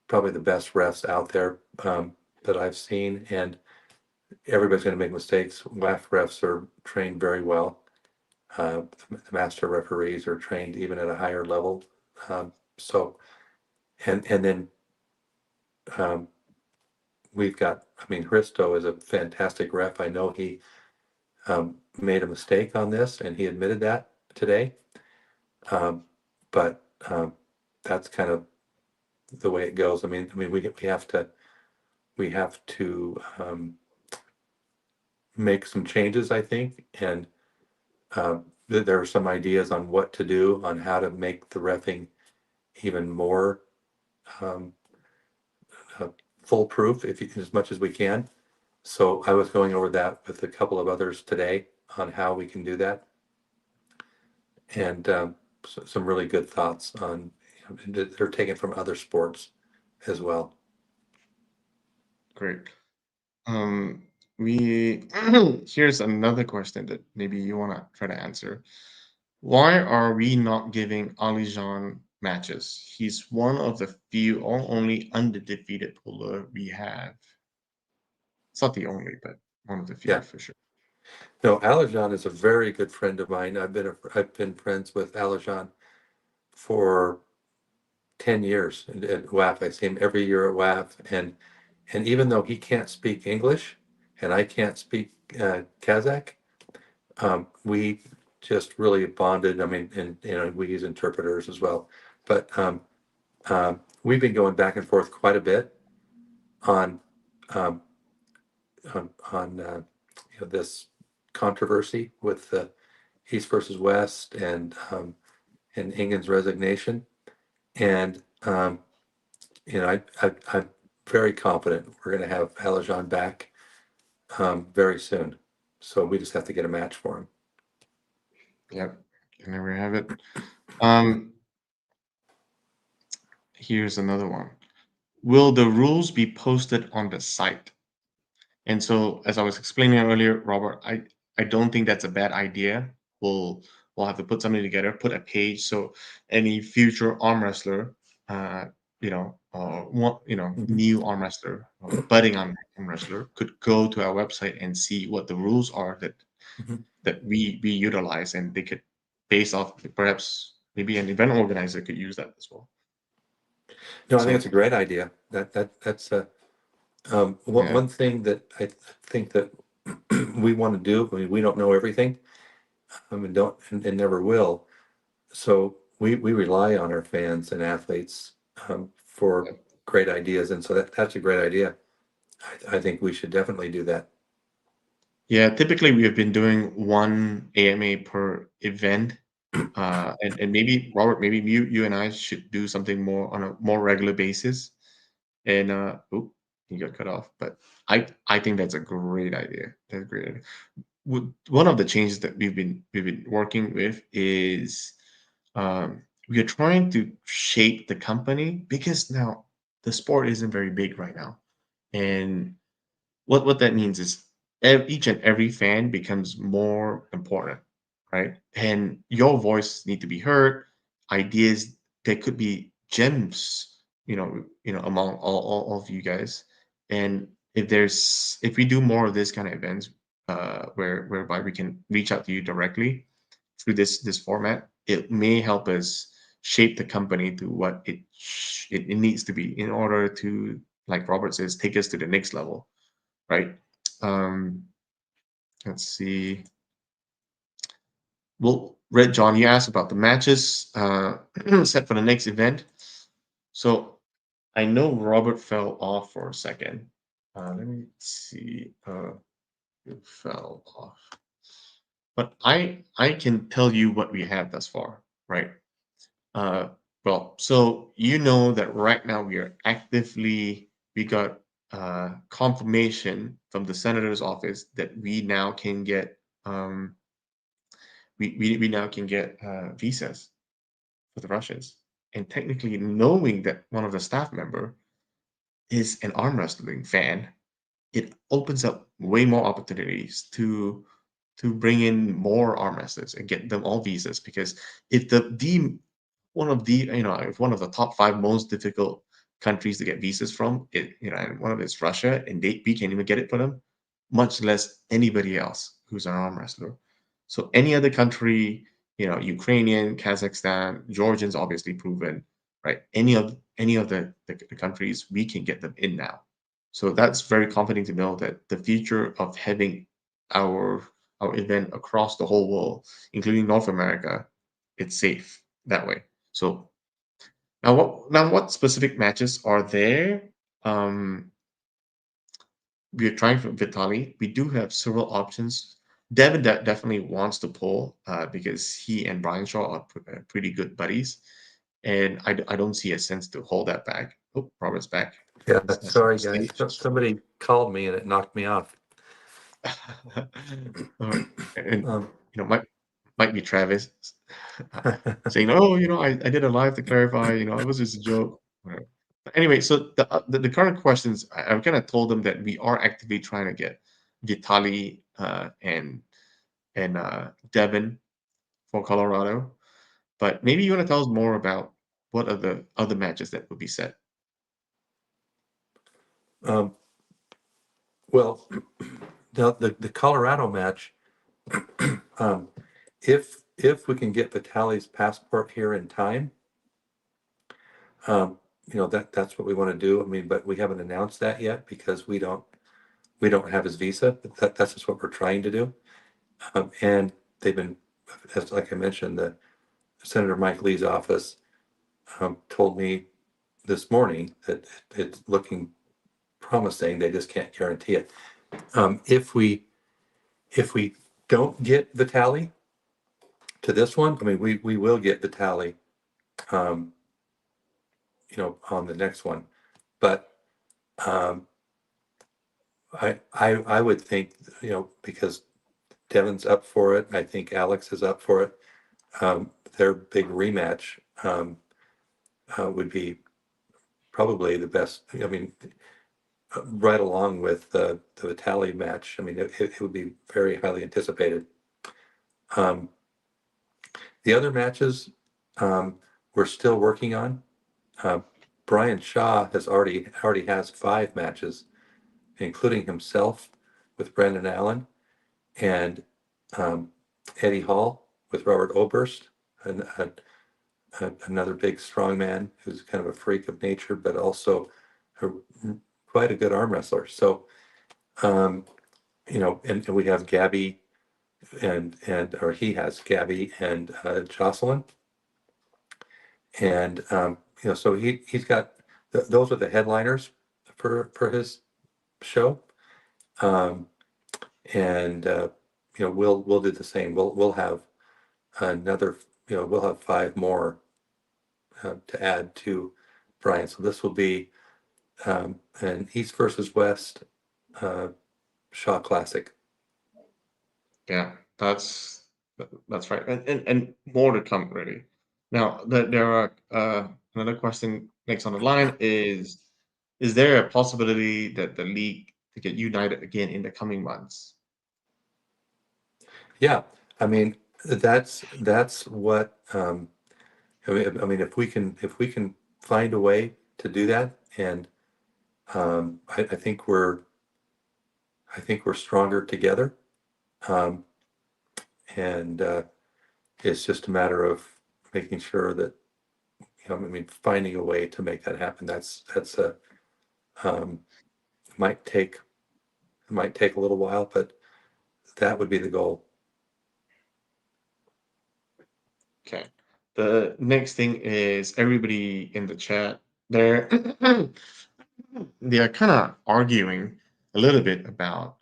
probably the best refs out there that I've seen, and everybody's going to make mistakes. WAF refs are trained very well. The master referees are trained even at a higher level. So, and then um, we've got, I mean, Hristo is a fantastic ref. I know he made a mistake on this, and he admitted that today. Um, but that's kind of the way it goes. I mean, we have to make some changes, I think, and there are some ideas on what to do on how to make the reffing even more um, uh, foolproof, as much as we can. So I was going over that with a couple of others today on how we can do that, and some really good thoughts on they're taken from other sports as well. Great. Um, we Here's another question that maybe you want to try to answer. Why are we not giving Alijan matches? He's one of the few or only undefeated puller we have. It's not the only, but one of the few Yeah. for sure. No, Alajan is a very good friend of mine. I've been friends with Alajan for 10 years at WAF. I see him every year at WAF, and even though he can't speak English and I can't speak Kazakh, we just really bonded. I mean, and we use interpreters as well, but we've been going back and forth quite a bit on um, on this controversy with the East versus West and Ingen's resignation. And I'm very confident we're going to have Alajan back very soon. So we just have to get a match for him. Yep. And there we have it. Um, Here's another one. Will the rules be posted on the site? And so, as I was explaining earlier, Robert, I don't think that's a bad idea. We'll have to put something together, put a page, so any future arm wrestler, Mhm. new arm wrestler, budding arm wrestler, could go to our website and see what the rules are that Mhm. that we utilize, and they could base off perhaps maybe an event organizer could use that as well. No, I think it's So a great idea. That's yeah, one thing that I think that we want to do. I mean, we don't know everything. I mean, don't and never will. So we rely on our fans and athletes for great ideas, and so that's a great idea. I think we should definitely do that. yeah. Typically, we have been doing one AMA per event, and maybe Robert, maybe you and I should do something more on a more regular basis. And oop, he got cut off. But I think that's a great idea. That's a great idea. One of the changes that we've been working with is we are trying to shape the company because now the sport isn't very big right now, and what that means is each and every fan becomes more important, right? And your voice need to be heard. Ideas, there could be gems, among all of you guys. And if we do more of this kind of events, whereby we can reach out to you directly through this format, it may help us shape the company to what it needs to be in order to, like Robert says, take us to the next level, right? Um, let's see. Well, Red John, you asked about the matches set for the next event. So I know Robert fell off for a second. Let me see. It fell off. But I can tell you what we have thus far, right? Uh, well, so you know that right now we got confirmation from the senator's office that we now can get we now can get visas for the Russians. And technically, knowing that one of the staff member is an arm wrestling fan, it opens up way more opportunities to bring in more arm wrestlers and get them all visas. Because if the one of the if one of the top five most difficult countries to get visas from, and one of it's Russia, and we can't even get it for them, much less anybody else who's an arm wrestler. So any other country, Ukrainian, Kazakhstan, Georgians, obviously proven, right? Any of the countries, we can get them in now. So that's very comforting to know that the future of having our our event across the whole world, including North America, it's safe that way. So now what specific matches are there? Um, we are trying for Vitali. We do have several options. Devin definitely wants to pull because he and Brian Shaw are pretty good buddies, and I don't see a sense to hold that back. Oh, Robert's back. Yeah, That's on sorry guys. stage. Somebody called me and it knocked me off. All right, and Um, might be Travis saying, "Oh, I did a live to clarify. It was just a joke." Whatever. But anyway, so the current questions, I've kind of told them that we are actively trying to get Vitali and Devin for Colorado. But maybe you want to tell us more about what are the other matches that would be set. um, well, the Colorado match, um, if we can get Vitaly's passport here in time, that's what we want to do. I mean, but we haven't announced that yet because we don't have his visa. That's just what we're trying to do. And they've been, as like I mentioned, the Senator Mike Lee's office told me this morning that it's looking promising. They just can't guarantee it. If we don't get Vitali to this one, I mean, we will get Vitali, um, on the next one. But um, I would think, because Devin's up for it, I think Alex is up for it. Their big rematch would be probably the best. I mean, right along with the Vitali match. I mean, it would be very highly anticipated. Um, the other matches we're still working on. Uh, Brian Shaw already has 5 matches, including himself with Brandon Allen, and um, Eddie Hall with Robert Oberst, and another big strong man who's kind of a freak of nature, but also a, quite a good arm wrestler. So, um, and we have Gabby or he has Gabby and Jocelyn, and so he's got those are the headliners for his show, um, and we'll do the same. We'll have another, we'll have five more to add to Brian. So this will be an East versus West uh, Shaw Classic. Yeah, that's right, and more to come really. Now, there are another question next on the line is there a possibility that the league to get united again in the coming months? Yeah, I mean that's what if we can find a way to do that, and I think we're stronger together, um, and it's just a matter of making sure that finding a way to make that happen. That's a um, might take it might take a little while, but that would be the goal. Okay. The next thing is everybody in the chat. They're they're kind of arguing a little bit about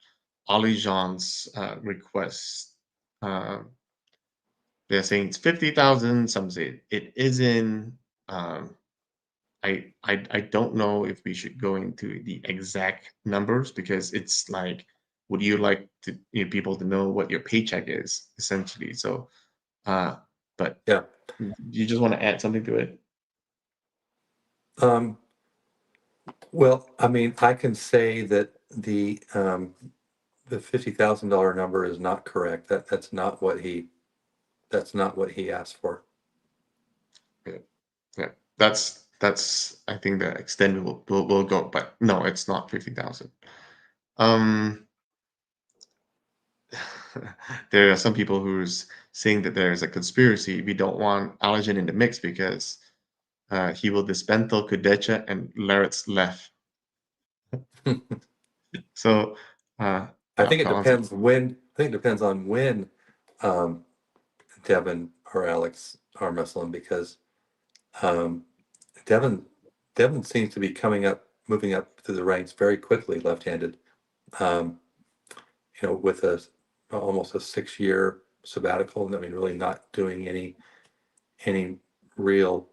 Ali Jean's request. Uh, they're saying it's 50,000. Some say it isn't. Um, I don't know if we should go into the exact numbers because it's like, would you like to people to know what your paycheck is essentially? So, uh, but Yeah. you just want to add something to it? Um, well, I mean, I can say that the $50,000 number is not correct. That's not what he asked for. Yeah, yeah. That's I think the extent will go, but no, it's not 50,000. Um, there are some people who's saying that there is a conspiracy. We don't want Allergen in the mix because he will dismantle Kudecha and Larratt's left. So, I think it Kalan's depends when. I think it depends on when um, Devon or Alex arm wrestle him, because um, Devon Devon seems to be moving up through the ranks very quickly, left-handed. Um, with almost a 6-year sabbatical. I mean, really not doing any real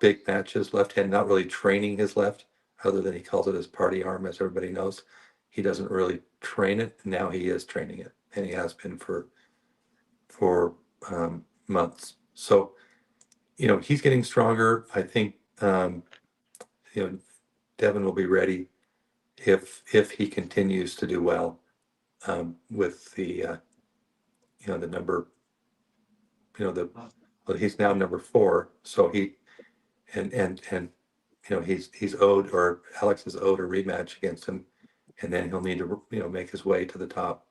big matches left-handed, not really training his left, other than he calls it his party arm, as everybody knows. He doesn't really train it. Now he is training it, and he has been for months. So he's getting stronger. I think you know Devin will be ready if he continues to do well with the number. Well, he's now number 4, so and he's owed, or Alex is owed, a rematch against him, and then he'll need to make his way to the top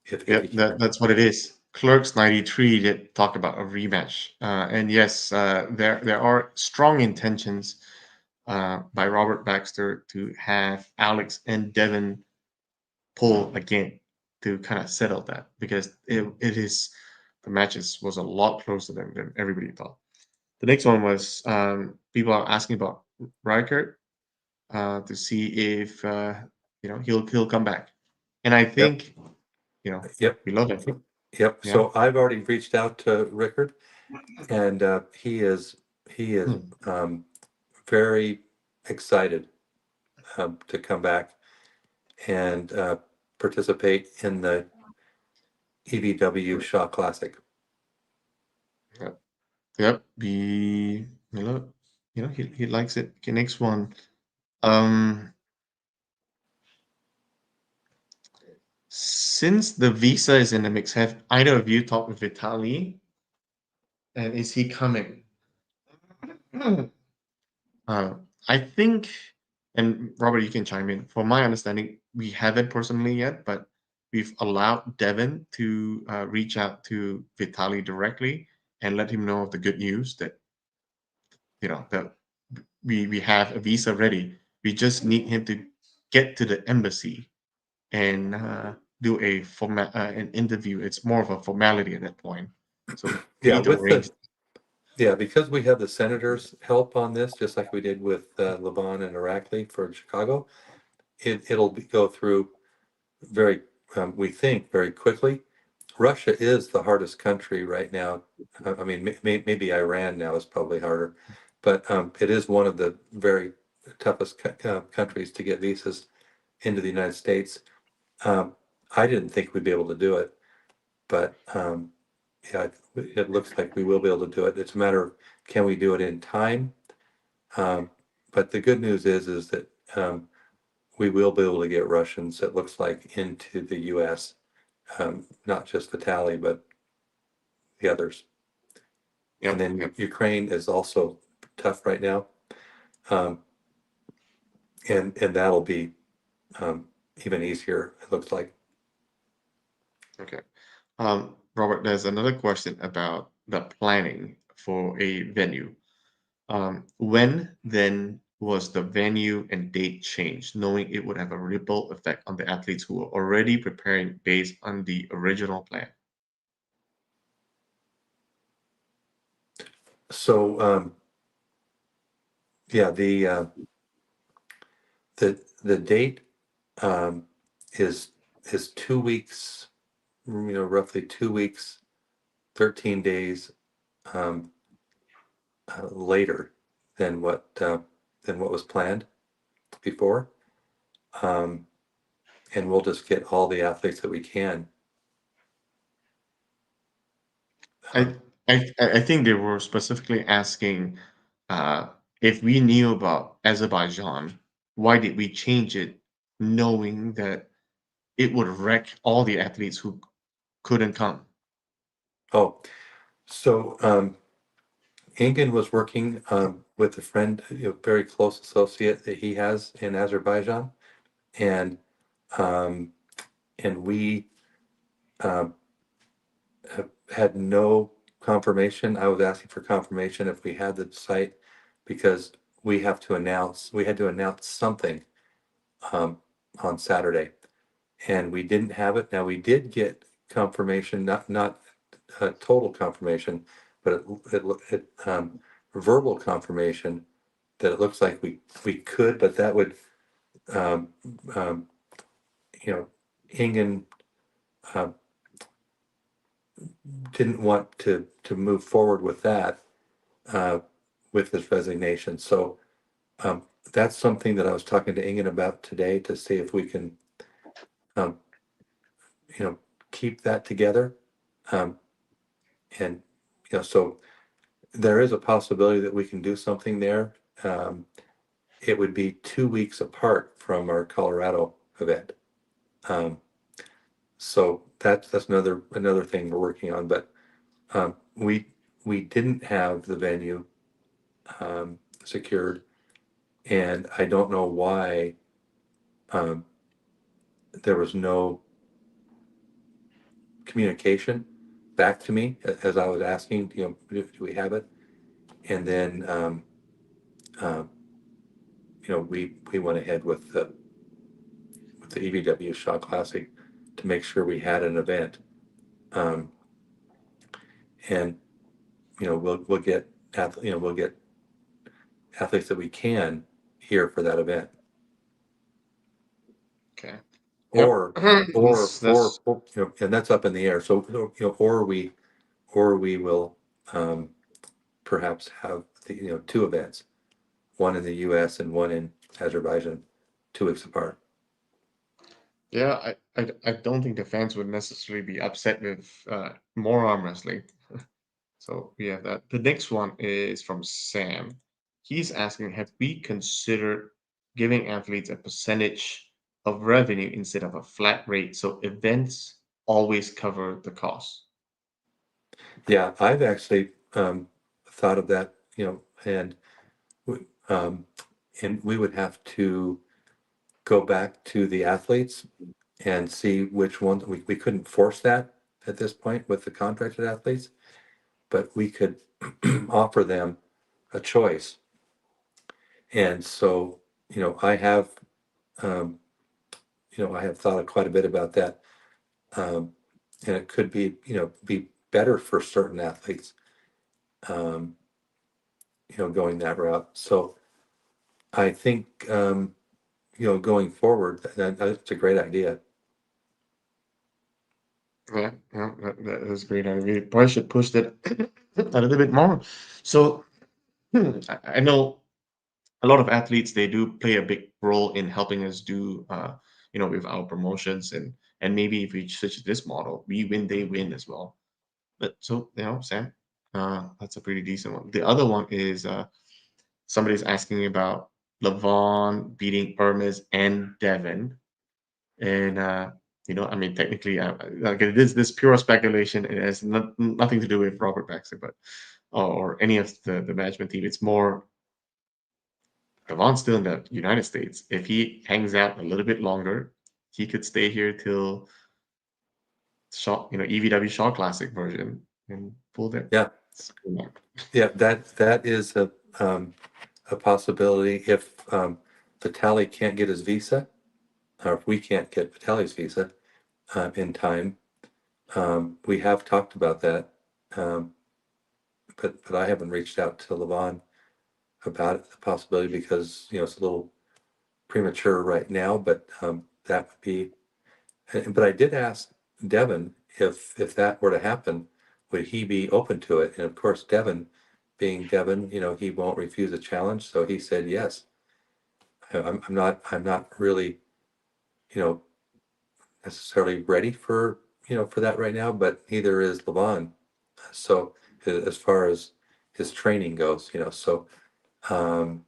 if he Yep, can. that's what it is. Clerks 93 did talk about a rematch, and yes, there are strong intentions by Robert Baxter to have Alex and Devin pull again to kind of settle that because it is the matches was a lot closer than everybody thought. The next one was people are asking about Reichert to see if he'll come back, and I Yep, think yep, we love him. yep. Yeah. So I've already reached out to Rickard, and he is Hmm. very excited to come back and participate in the EVW Shaw Classic. Yep. Yep. He likes it. Okay, next one. Um, since the visa is in the mix, have either of you talked with Vitali? And is he coming? Uh, I think, and Robert, you can chime in. From my understanding, we haven't personally yet, but we've allowed Devon to reach out to Vitali directly and let him know of the good news that that we have a visa ready. We just need him to get to the embassy and do an interview. It's more of a formality at that point. So we Yeah, need to with arrange. the yeah, because we have the senators' help on this, just like we did with Levon and Irakli for Chicago, go through very, we think, very quickly. Russia is the hardest country right now. I mean, maybe Iran now is probably harder, but it is one of the very toughest countries to get visas into the United States. Um, I didn't think we'd be able to do it, but yeah, it looks like we will be able to do it. It's a matter of can we do it in time? Um, but the good news is that we will be able to get Russians, it looks like, into the U.S., not just the tally, but the others. And Yep, then yep. Ukraine is also tough right now, um, and that'll be even easier, it looks like. Okay. Robert, there's another question about the planning for a venue. When then was the venue and date changed, knowing it would have a ripple effect on the athletes who were already preparing based on the original plan? So yeah, the date um, is 2 weeks, roughly 2 weeks, 13 days um, later than what was planned before, um, and we'll just get all the athletes that we can. I Um, I think they were specifically asking if we knew about Azerbaijan, why did we change it, knowing that it would wreck all the athletes who couldn't come? oh, so Engin was working with a friend, very close associate that he has in Azerbaijan, and um, we um, had no confirmation. I was asking for confirmation if we had the site because we had to announce something um, on Saturday, and we didn't have it. Now we did get confirmation, not total confirmation, but verbal confirmation that it looks like we could, but that would um, um, you know Ingen um, didn't want to move forward with that uh, with his resignation. So um, that's something that I was talking to Ingen about today to see if we can um, you know keep that together. Um, and so there is a possibility that we can do something there. Um, it would be 2 weeks apart from our Colorado event. Um, so that's another thing we're working on. But we didn't have the venue secured, and I don't know why um, there was no communication back to me as I was asking, do we have it? And then um, we went ahead with the EVW Shot Classic to make sure we had an event. Um, and we'll get athletes that we can here for that event, Okay. Yep. or That's and that's up in the air. So or we will perhaps have two events, one in the U.S. and one in Azerbaijan, 2 weeks apart. yeah. I don't think the fans would necessarily be upset with more arm wrestling. So we have that. The next one is from Sam. He's asking, have we considered giving athletes a percentage of revenue instead of a flat rate so events always cover the cost? Yeah, I've actually thought of that, and we- um, we would have to go back to the athletes and see which one. We couldn't force that at this point with the contracted athletes, but we could offer them a choice. And so, um, I have thought quite a bit about that. Um, and it could be better for certain athletes, um, going that route. So I think, going forward, that's a great idea. Yeah, yeah, that is great. I really probably should push that a little bit more. So I know a lot of athletes, they do play a big role in helping us do with our promotions, and maybe if we switch this model, we win, they win as well. But so Sam, that's a pretty decent one. The other one is somebody's asking about Levon beating Hermes and Devon. And I mean, technically, okay, this pure speculation. It has nothing to do with Robert Baxter, but or any of the management team. It's more Devon's still in the United States. If he hangs out a little bit longer, he could stay here till EVW Shaw Classic version and pull that. Yeah, yeah, that is a possibility if Vitali can't get his visa, or if we can't get Vitali's visa in time. We have talked about that, um, but I haven't reached out to Levon about it, the possibility, because it's a little premature right now. But that would be. But I did ask Devon if that were to happen, would he be open to it? And of course, Devon, being Devon, he won't refuse a challenge. So he said yes. I'm not really, you know, necessarily ready for that right now, but neither is Levon. So as far as his training goes, so um,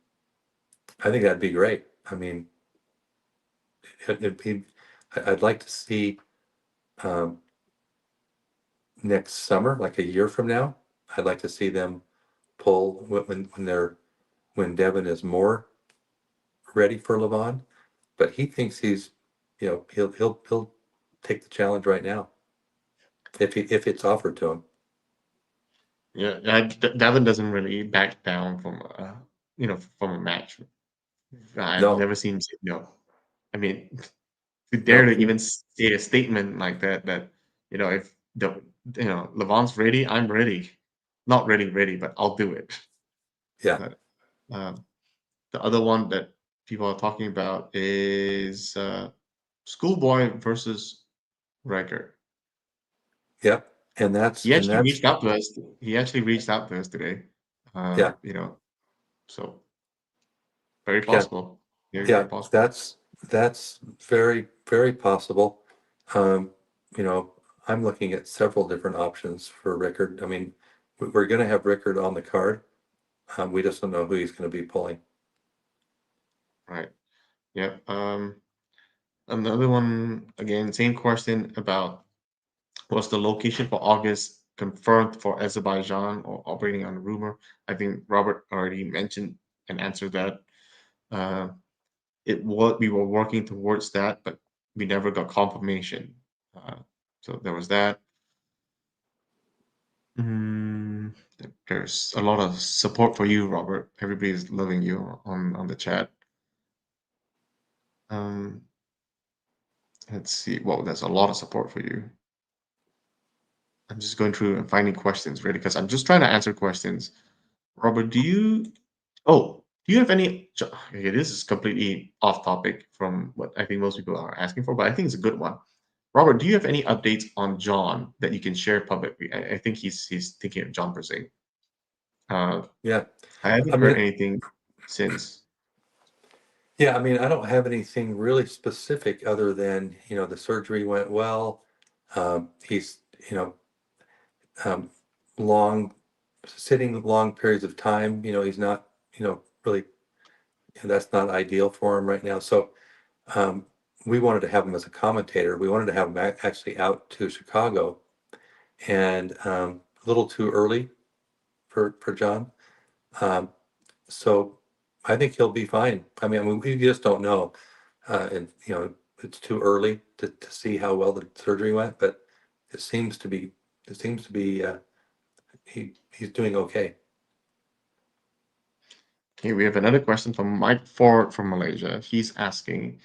I think that'd be great. I mean, it'd be, I'd like to see um, next summer, like a year from now, I'd like to see them pull when Devin is more ready for Levon. But he thinks he'll take the challenge right now if it's offered to him. Yeah, Devin doesn't really back down from from a match. I've No, never seen him say no. I mean, to dare no, to even say a statement like that if Levon's ready, I'm ready. Not ready, ready, but I'll do it. yeah, But um, the other one that people are talking about is Schoolboy versus Riker. yeah, and that's He and actually that's reached out to us. He actually reached out to us today. yeah, So very yeah, possible. Very, yeah. very possible. That's very very possible. Um, you know, I'm looking at several different options for Rickard. I mean, we're going to have Rickard on the card. We just don't know who he's going to be pulling. Right. Yeah. Another one again, same question about was the location for August confirmed for Azerbaijan or operating on rumor? I think Robert already mentioned and answered that. Uh, we were working towards that, but we never got confirmation. Uh, so there was that. Mm, there's a lot of support for you, Robert. Everybody's loving you on the chat. Um, let's see. Well, there's a lot of support for you. I'm just going through and finding questions, really, because I'm just trying to answer questions. Robert, do you have any? Okay, this is completely off topic from what I think most people are asking for, but I think it's a good one. Robert, do you have any updates on John that you can share publicly? I think he's thinking of John Persing. Uh, Yeah, I I haven't heard mean, anything since. yeah, I mean, I don't have anything really specific other than, the surgery went well. He's, you know, um, long sitting long periods of time, he's not, really, that's not ideal for him right now. So, um, we wanted to have him as a commentator. We wanted to have him actually out to Chicago, and a little too early for John. Um, so I think he'll be fine. I mean, we just don't know. And it's too early to see how well the surgery went, but it seems to be it seems to be he's doing okay. Okay, we have another question from Mike Ford from Malaysia. He's asking,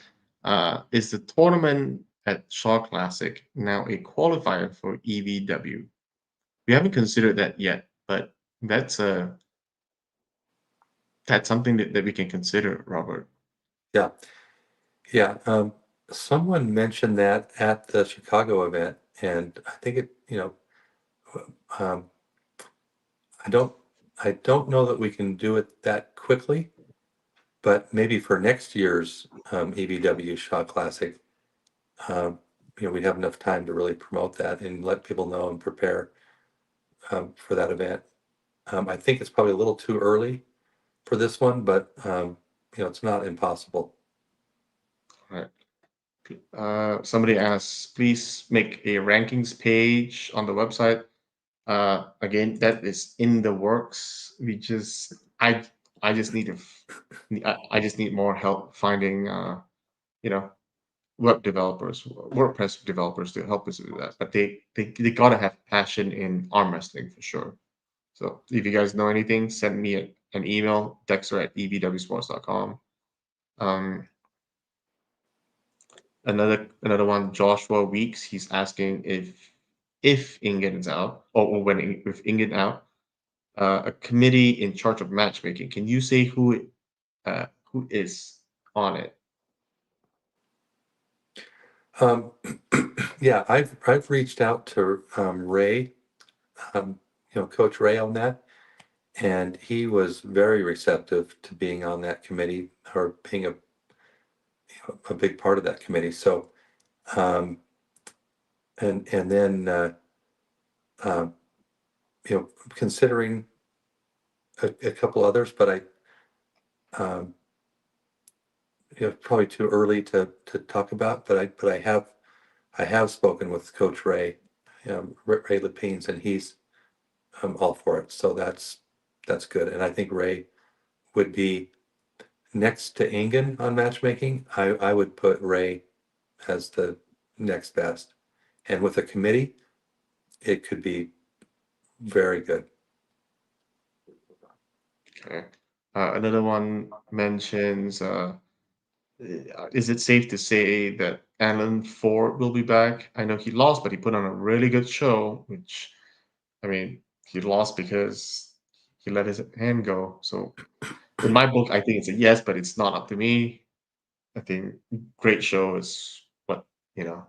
is the tournament at Shaw Classic now a qualifier for EVW? We haven't considered that yet, but that's a that's something that we can consider, Robert. Yeah, yeah. Someone mentioned that at the Chicago event, and I think it, um, I don't, I don't know that we can do it that quickly, but maybe for next year's EVW Shot Classic, um, we'd have enough time to really promote that and let people know and prepare for that event. I think it's probably a little too early for this one, but it's not impossible. All right. Somebody asks, please make a rankings page on the website. Again, that is in the works. I just need to, I just need more help finding, you know, web developers, WordPress developers to help us do that. But they gotta have passion in arm wrestling for sure. So if you guys know anything, send me an email, dexter@evwsports.com. Um, another one, Joshua Weeks. He's asking if Ingen is out, or when if Ingen out, a committee in charge of matchmaking. Can you say who is on it? Um, yeah, I've reached out to Ray, um, Coach Ray on that, and he was very receptive to being on that committee or being a big part of that committee. So, um, and then um, considering a couple others, but um, probably too early to talk about. But I have spoken with Coach Ray, Ray Lapines, and he's all for it. So that's good. And I think Ray would be next to Ingen on matchmaking. I would put Ray as the next best. And with a committee, it could be very good. Okay. Another one mentions, is it safe to say that Alan Ford will be back? I know he lost, but he put on a really good show, which, I mean, he lost because he let his hand go. So in my book, I think it's a yes, but it's not up to me. I think great show is what, you know,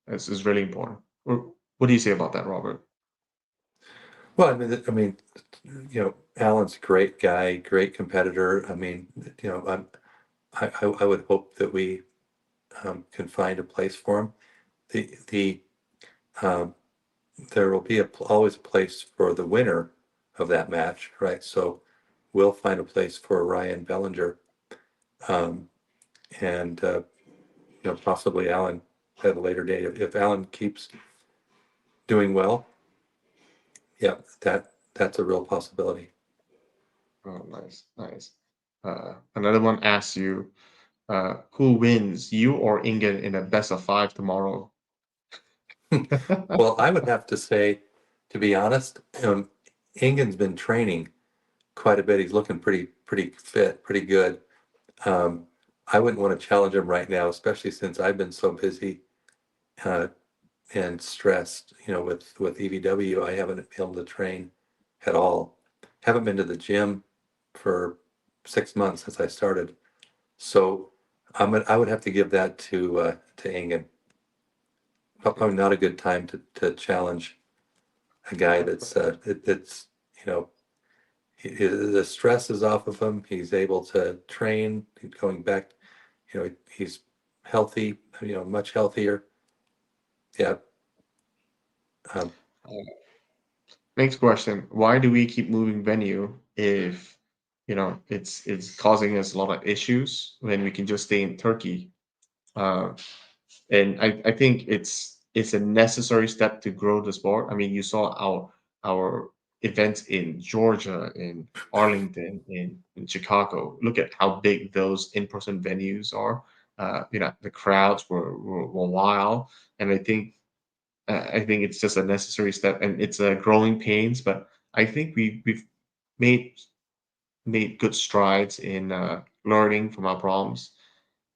is really important. What do you say about that, Robert? Well, Alan's a great guy, great competitor. I mean, I would hope that we can find a place for him. The um, there will be always a place for the winner of that match, right? So we'll find a place for Ryan Bellinger, um, and possibly Alan at a later date. If Alan keeps doing well, yeah, that's a real possibility. Oh, nice, nice. Another one asks you, who wins, you or Ingen in a best of five tomorrow? Well, I would have to say, to be honest, Ingen's been training quite a bit. He's looking pretty fit, pretty good. Um, I wouldn't want to challenge him right now, especially since I've been so busy uh, and stressed. With EVW, I haven't been able to train at all. Haven't been to the gym for 6 months since I started. So I would have to give that to Ingen. Probably not a good time to challenge a guy that's you know the stress is off of him. He's able to train. He's going back. He's healthy. Much healthier. Yeah. Um, Next question: why do we keep moving venue if it's causing us a lot of issues when we can just stay in Turkey? Uh, and I think it's a necessary step to grow the sport. I mean, you saw our events in Georgia, in Arlington, in Chicago. Look at how big those in-person venues are. the crowds were wild, and I think it's just a necessary step, and it's a growing pains. But I think we've made made good strides in learning from our problems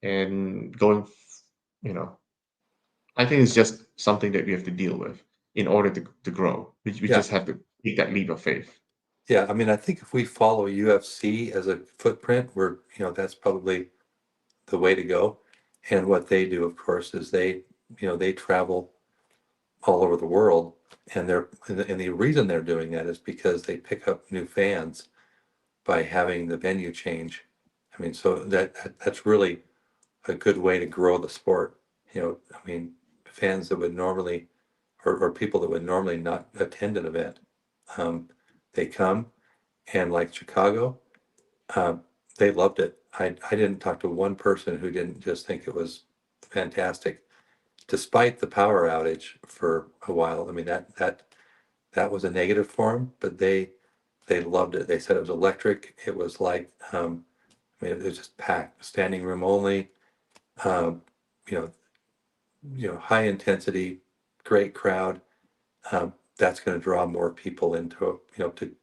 and you know, I think it's just something that we have to deal with in order to grow. We Yeah, just have to take that leap of faith. yeah. I mean, I think if we follow UFC as a footprint, that's probably the way to go. And what they do, of course, is they travel all over the world, and the reason they're doing that is because they pick up new fans by having the venue change. I mean, so that's really a good way to grow the sport. I mean, fans that would normally, or people that would normally not attend an event, um, they come, and like Chicago, um, they loved it. I didn't talk to one person who didn't just think it was fantastic, despite the power outage for a while. I mean, that was a negative for them, but they loved it. They said it was electric. It was like, I mean, it was just packed, standing room only. Um, you know, high intensity, great crowd. That's going to draw more people into, to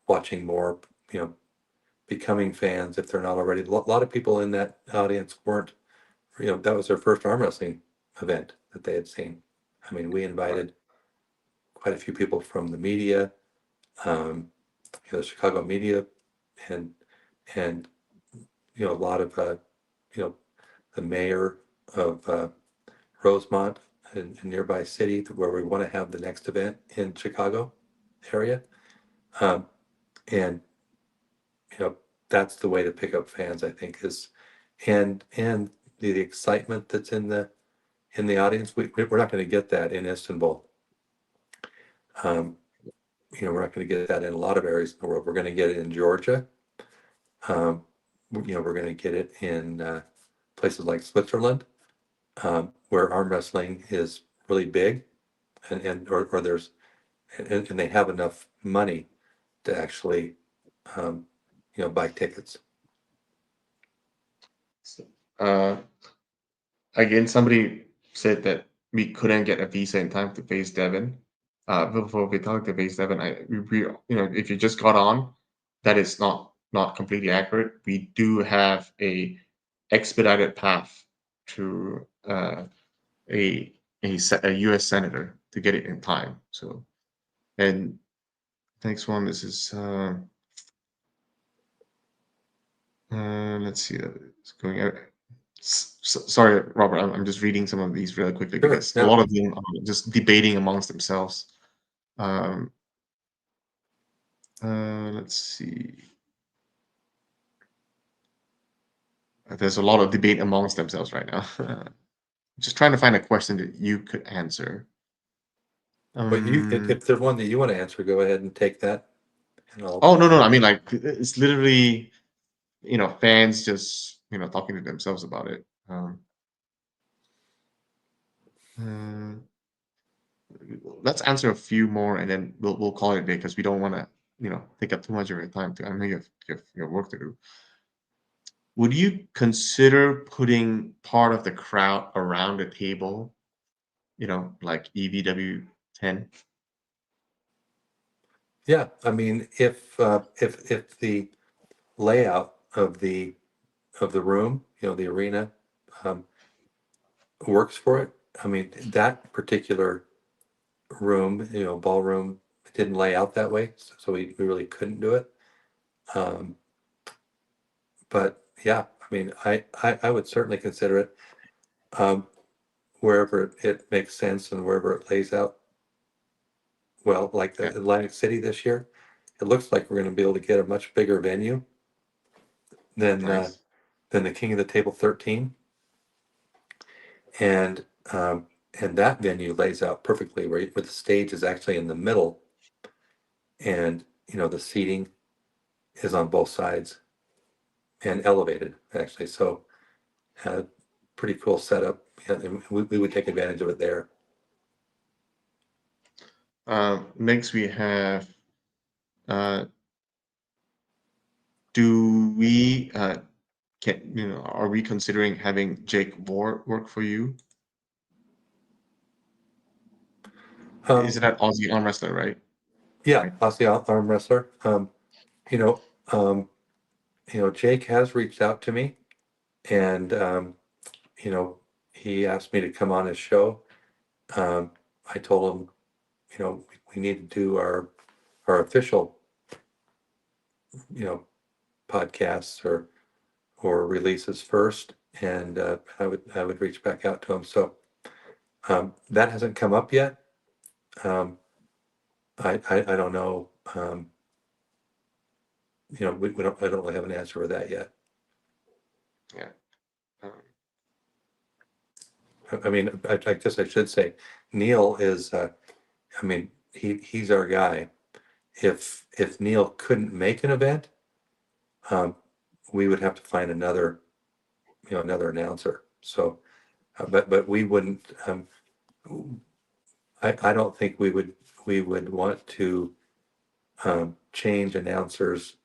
watching more, you know, becoming fans if they're not already. A lot of people in that audience weren't, that was their first arm wrestling event that they had seen. I mean, we Right. invited quite a few people from the media, um, the Chicago media, and and a lot of you know the mayor of Rosemont, a nearby city where we want to have the next event in Chicago area, um, and you know that's the way to pick up fans. I think is and the excitement that's in the audience. We're not going to get that in Istanbul. Um, we're not going to get that in a lot of areas in the world. We're going to get it in Georgia. Um, we're going to get it in places like Switzerland, where arm wrestling is really big, or there's and they have enough money to actually, um, buy tickets. So, again, somebody said that we couldn't get a visa in time to face Devon. Before we talk to face Devon, if you just got on, that is not completely accurate. We do have a expedited path to a a U.S. senator to get it in time. So, and next one, this is let's see, it's going. Sorry, Robert, I'm just reading some of these really quickly Sure. because a Yeah. lot of them are just debating amongst themselves. Um, let's see. There's a lot of debate amongst themselves right now. Just trying to find a question that you could answer. But Um, if there's one that you want to answer, go ahead and take that, and I'll. oh no, no, I mean like it's literally fans just talking to themselves about it. Uh, let's answer a few more and then we'll call it a day because we don't want to take up too much of your time too. I know you have work to do. Would you consider putting part of the crowd around the table, like EVW 10? Yeah, I mean, if the layout of the room, the arena, um, works for it. I mean, that particular room, ballroom, didn't lay out that way, so we really couldn't do it. Um, but yeah, I mean, I would certainly consider it, um, wherever it makes sense and wherever it lays out well, like Yeah, Atlantic City this year. It looks like we're going to be able to get a much bigger venue than uh, nice. than the King of the Table 13, and um, and that venue lays out perfectly where the stage is actually in the middle, and the seating is on both sides and elevated actually. So pretty cool setup. Yeah, and we would take advantage of it there. Next we have uh, do we can are we considering having Jake work for you? Is Um, that Aussie arm wrestler, right? yeah, Right. Aussie arm wrestler. You know, um, Jake has reached out to me, and you know, he asked me to come on his show. Um, I told him, we need to do our official, you know, podcasts or releases first, and I would reach back out to him. So that hasn't come up yet. Um, I don't know. We don't I don't really have an answer for that yet. Yeah. Um, I mean, I guess I should say Neil is. I mean, he's our guy. If Neil couldn't make an event, um, we would have to find another announcer. So, but we wouldn't. I don't think we would want to change announcers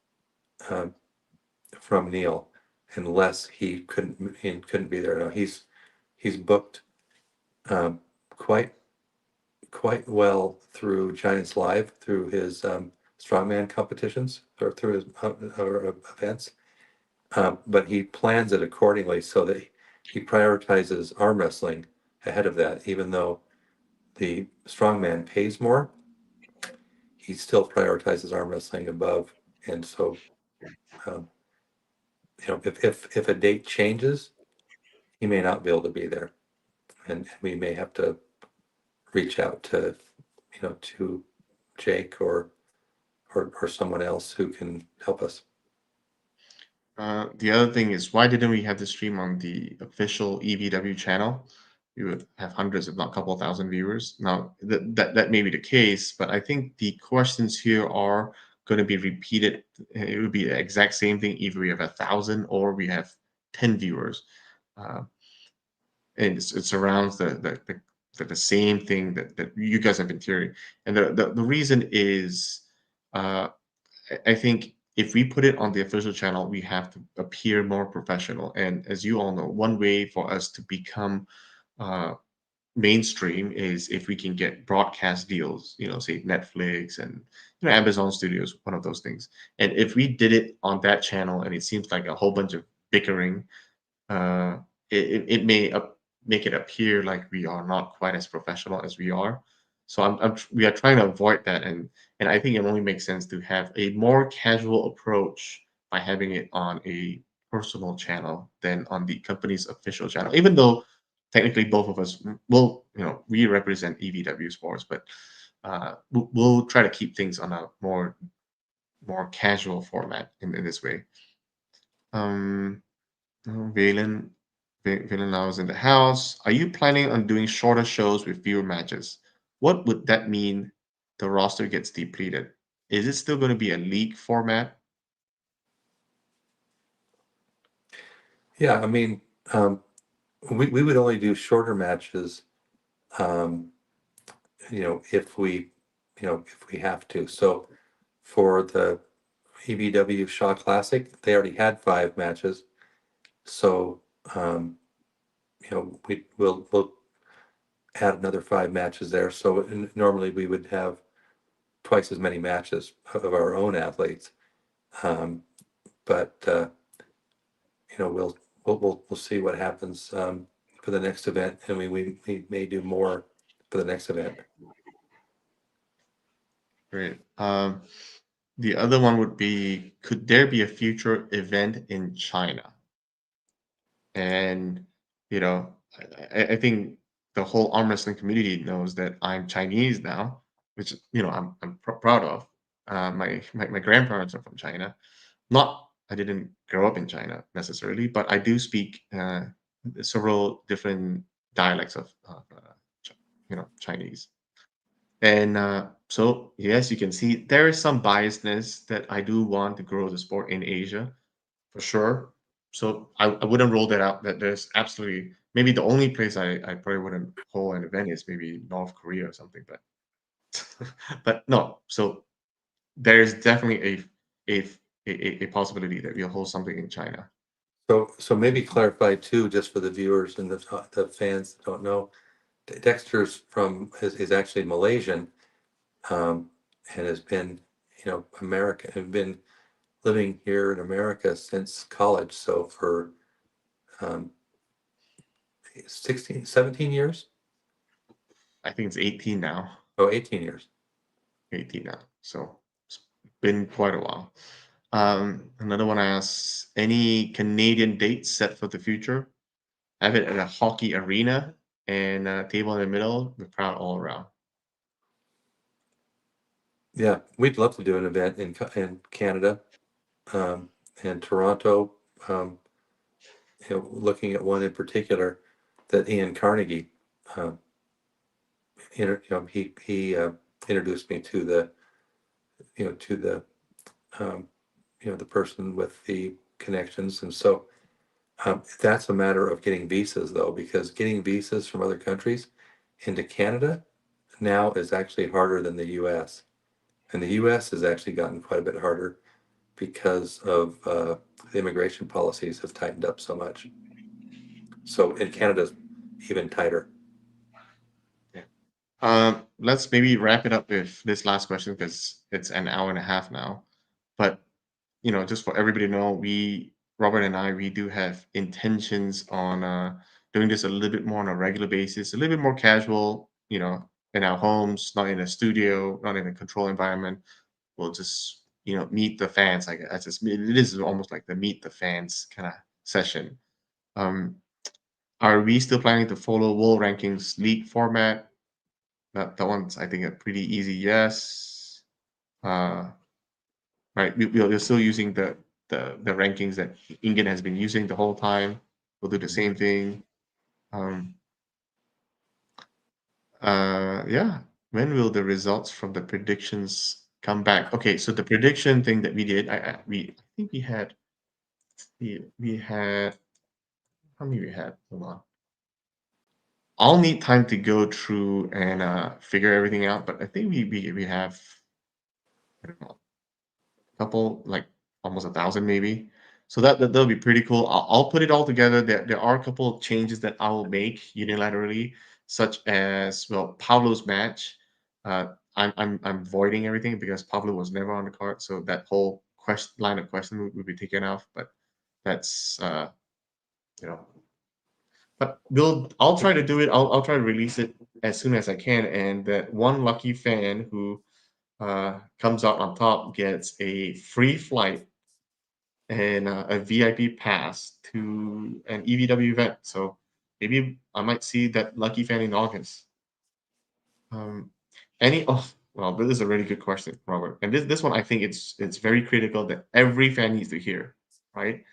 um, from Neil unless he couldn't be there. Now he's booked um, quite quite well through Giants Live, through his strongman competitions or through his events. But he plans it accordingly so that he prioritizes arm wrestling ahead of that, even though the strongman pays more, he still prioritizes arm wrestling above. And so, um, if a date changes, he may not be able to be there, and we may have to reach out to Jake or someone else who can help us. the other thing is, why didn't we have the stream on the official EVW channel? We would have hundreds, if not a couple thousand viewers. Now, that may be the case, but I think the questions here are going to be repeated. It would be the exact same thing either we have 1,000 or we have 10 viewers. Uh, and it surrounds the same thing that you guys have been hearing. And the reason is, uh, I think if we put it on the official channel, we have to appear more professional. And as you all know, one way for us to become uh, mainstream is if we can get broadcast deals, say Netflix and Amazon Studios, one of those things. And if we did it on that channel and it seems like a whole bunch of bickering, uh, it may make it appear like we are not quite as professional as we are. So we are trying to avoid that, and I think it only makes sense to have a more casual approach by having it on a personal channel than on the company's official channel. Even though technically both of us will, we represent EVW Sports, but we'll try to keep things on a more casual format in this way. Um, Oh, Valen now is in the house. Are you planning on doing shorter shows with fewer matches? What would that mean the roster gets depleted? Is it still going to be a league format? Yeah, I mean, um, we would only do shorter matches, um, if we have to. So for the EVW Shaw Classic, they already had 5 matches. So, we'll add another 5 matches there. So normally we would have twice as many matches of our own athletes. Um, but we'll see what happens for the next event, and we may do more for the next event. Great. The other one would be, could there be a future event in China? And, you know, I think the whole arm wrestling community knows that I'm Chinese now, which, I'm proud of. My grandparents are from China. Not, I didn't grow up in China necessarily, but I do speak several different dialects of Chinese. And so, yes, you can see there is some biasness that I do want to grow the sport in Asia for sure. So I wouldn't rule that out. That there's absolutely maybe the only place I probably wouldn't hold an event is maybe North Korea or something, but but no. So there is definitely a a possibility that we'll hold something in China. So maybe clarify too, just for the viewers and the fans that don't know, Dexter's is actually Malaysian, um, and has been, American, have been living here in America since college. So for um, 16, 17 years? I think it's 18 now. Oh, 18 years. 18 now. So it's been quite a while. Another one I asked, any Canadian dates set for the future? Have it at a hockey arena and a table in the middle with crowd all around. Yeah, we'd love to do an event in Canada, um, and Toronto. Um, looking at one in particular that Ian Carnegie, um, he introduced me to to um, the person with the connections, and so that's a matter of getting visas though, because getting visas from other countries into Canada now is actually harder than the U.S. And the U.S. has actually gotten quite a bit harder because of the immigration policies have tightened up so much. So in Canada's even tighter. Yeah. Let's maybe wrap it up with this last question because it's an hour and a half now. But just for everybody to know, Robert and I, we do have intentions on doing this a little bit more on a regular basis, a little bit more casual, in our homes, not in a studio, not in a control environment. We'll just, meet the fans. Like it is almost like the meet the fans kind of session. Um, are we still planning to follow World Rankings League format? That one's, I think, a pretty easy yes. Uh, right, we're still using the rankings that Ingen has been using the whole time. We'll do the same thing. Um, yeah. When will the results from the predictions come back? Okay, so the prediction thing that we did, I think we had how many we had? Hold on. I'll need time to go through and figure everything out, but I think we have, I don't know, couple, like almost 1,000 maybe. So that'll be pretty cool. I'll put it all together. There are a couple of changes that I will make unilaterally, such as, well, Pablo's match. I'm voiding everything because Pablo was never on the card, so that whole line of question would be taken off. But that's you know. But I'll try to do it. I'll try to release it as soon as I can, and that one lucky fan who comes out on top gets a free flight and a VIP pass to an EVW event. So maybe I might see that lucky fan in August. Um, well, this is a really good question, Robert. And this one I think it's very critical that every fan needs to hear, right?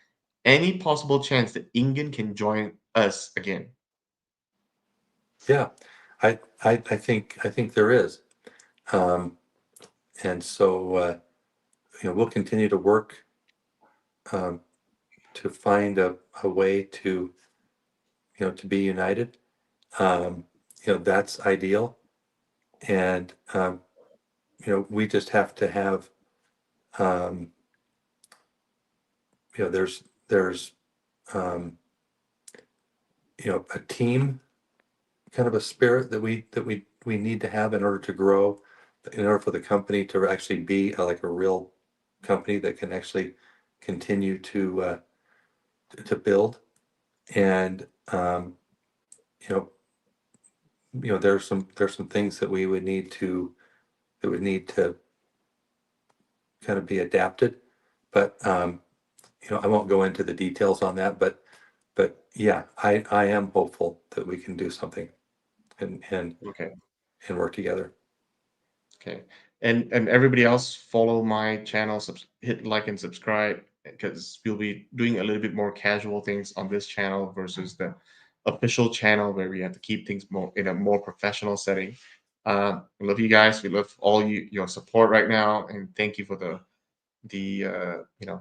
Any possible chance that Ingen can join us again? Yeah, I think there is, um, and so we'll continue to work um, to find a way to be united. Um, that's ideal, and we just have to have um, there's um, a team kind of a spirit that we need to have in order to grow, in order for the company to actually be like a real company that can actually continue to build. And you know there's some things that would need to kind of be adapted, but I won't go into the details on that, but yeah, I am hopeful that we can do something and and Okay. and work together. Okay. And everybody else, follow my channel, hit like and subscribe because we'll be doing a little bit more casual things on this channel versus the official channel where we have to keep things more in a more professional setting. I love you guys. We love all your support right now, and thank you for the uh,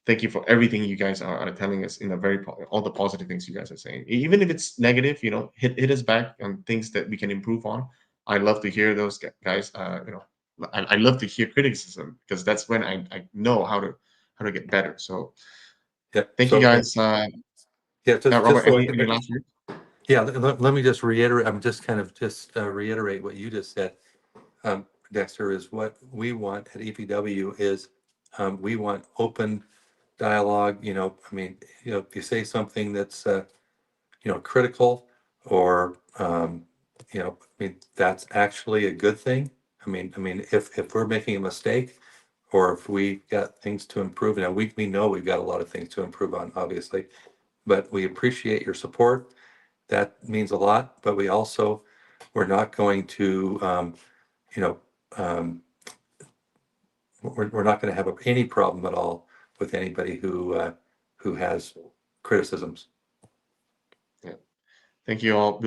thank you for everything you guys are telling us in a all the positive things you guys are saying. Even if it's negative, hit us back on things that we can improve on. I love to hear those guys. I love to hear criticism because that's when I know how to get better. So Yep. Thank you, So, guys. yeah, just Robert, so any last words? yeah, let me just reiterate. I'm just kind of just reiterate what you just said, Dexter. Is what we want at EVW is we want open dialogue. I mean, if you say something that's critical or I mean, that's actually a good thing. I mean, if we're making a mistake or if we got things to improve, now we know we've got a lot of things to improve on, obviously, but we appreciate your support. That means a lot, but we're not going to, you know, um, we're not going to have any problem at all with anybody who has criticisms. Yeah. Thank you all.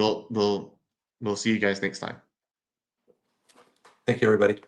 We'll see you guys next time. Thank you, everybody.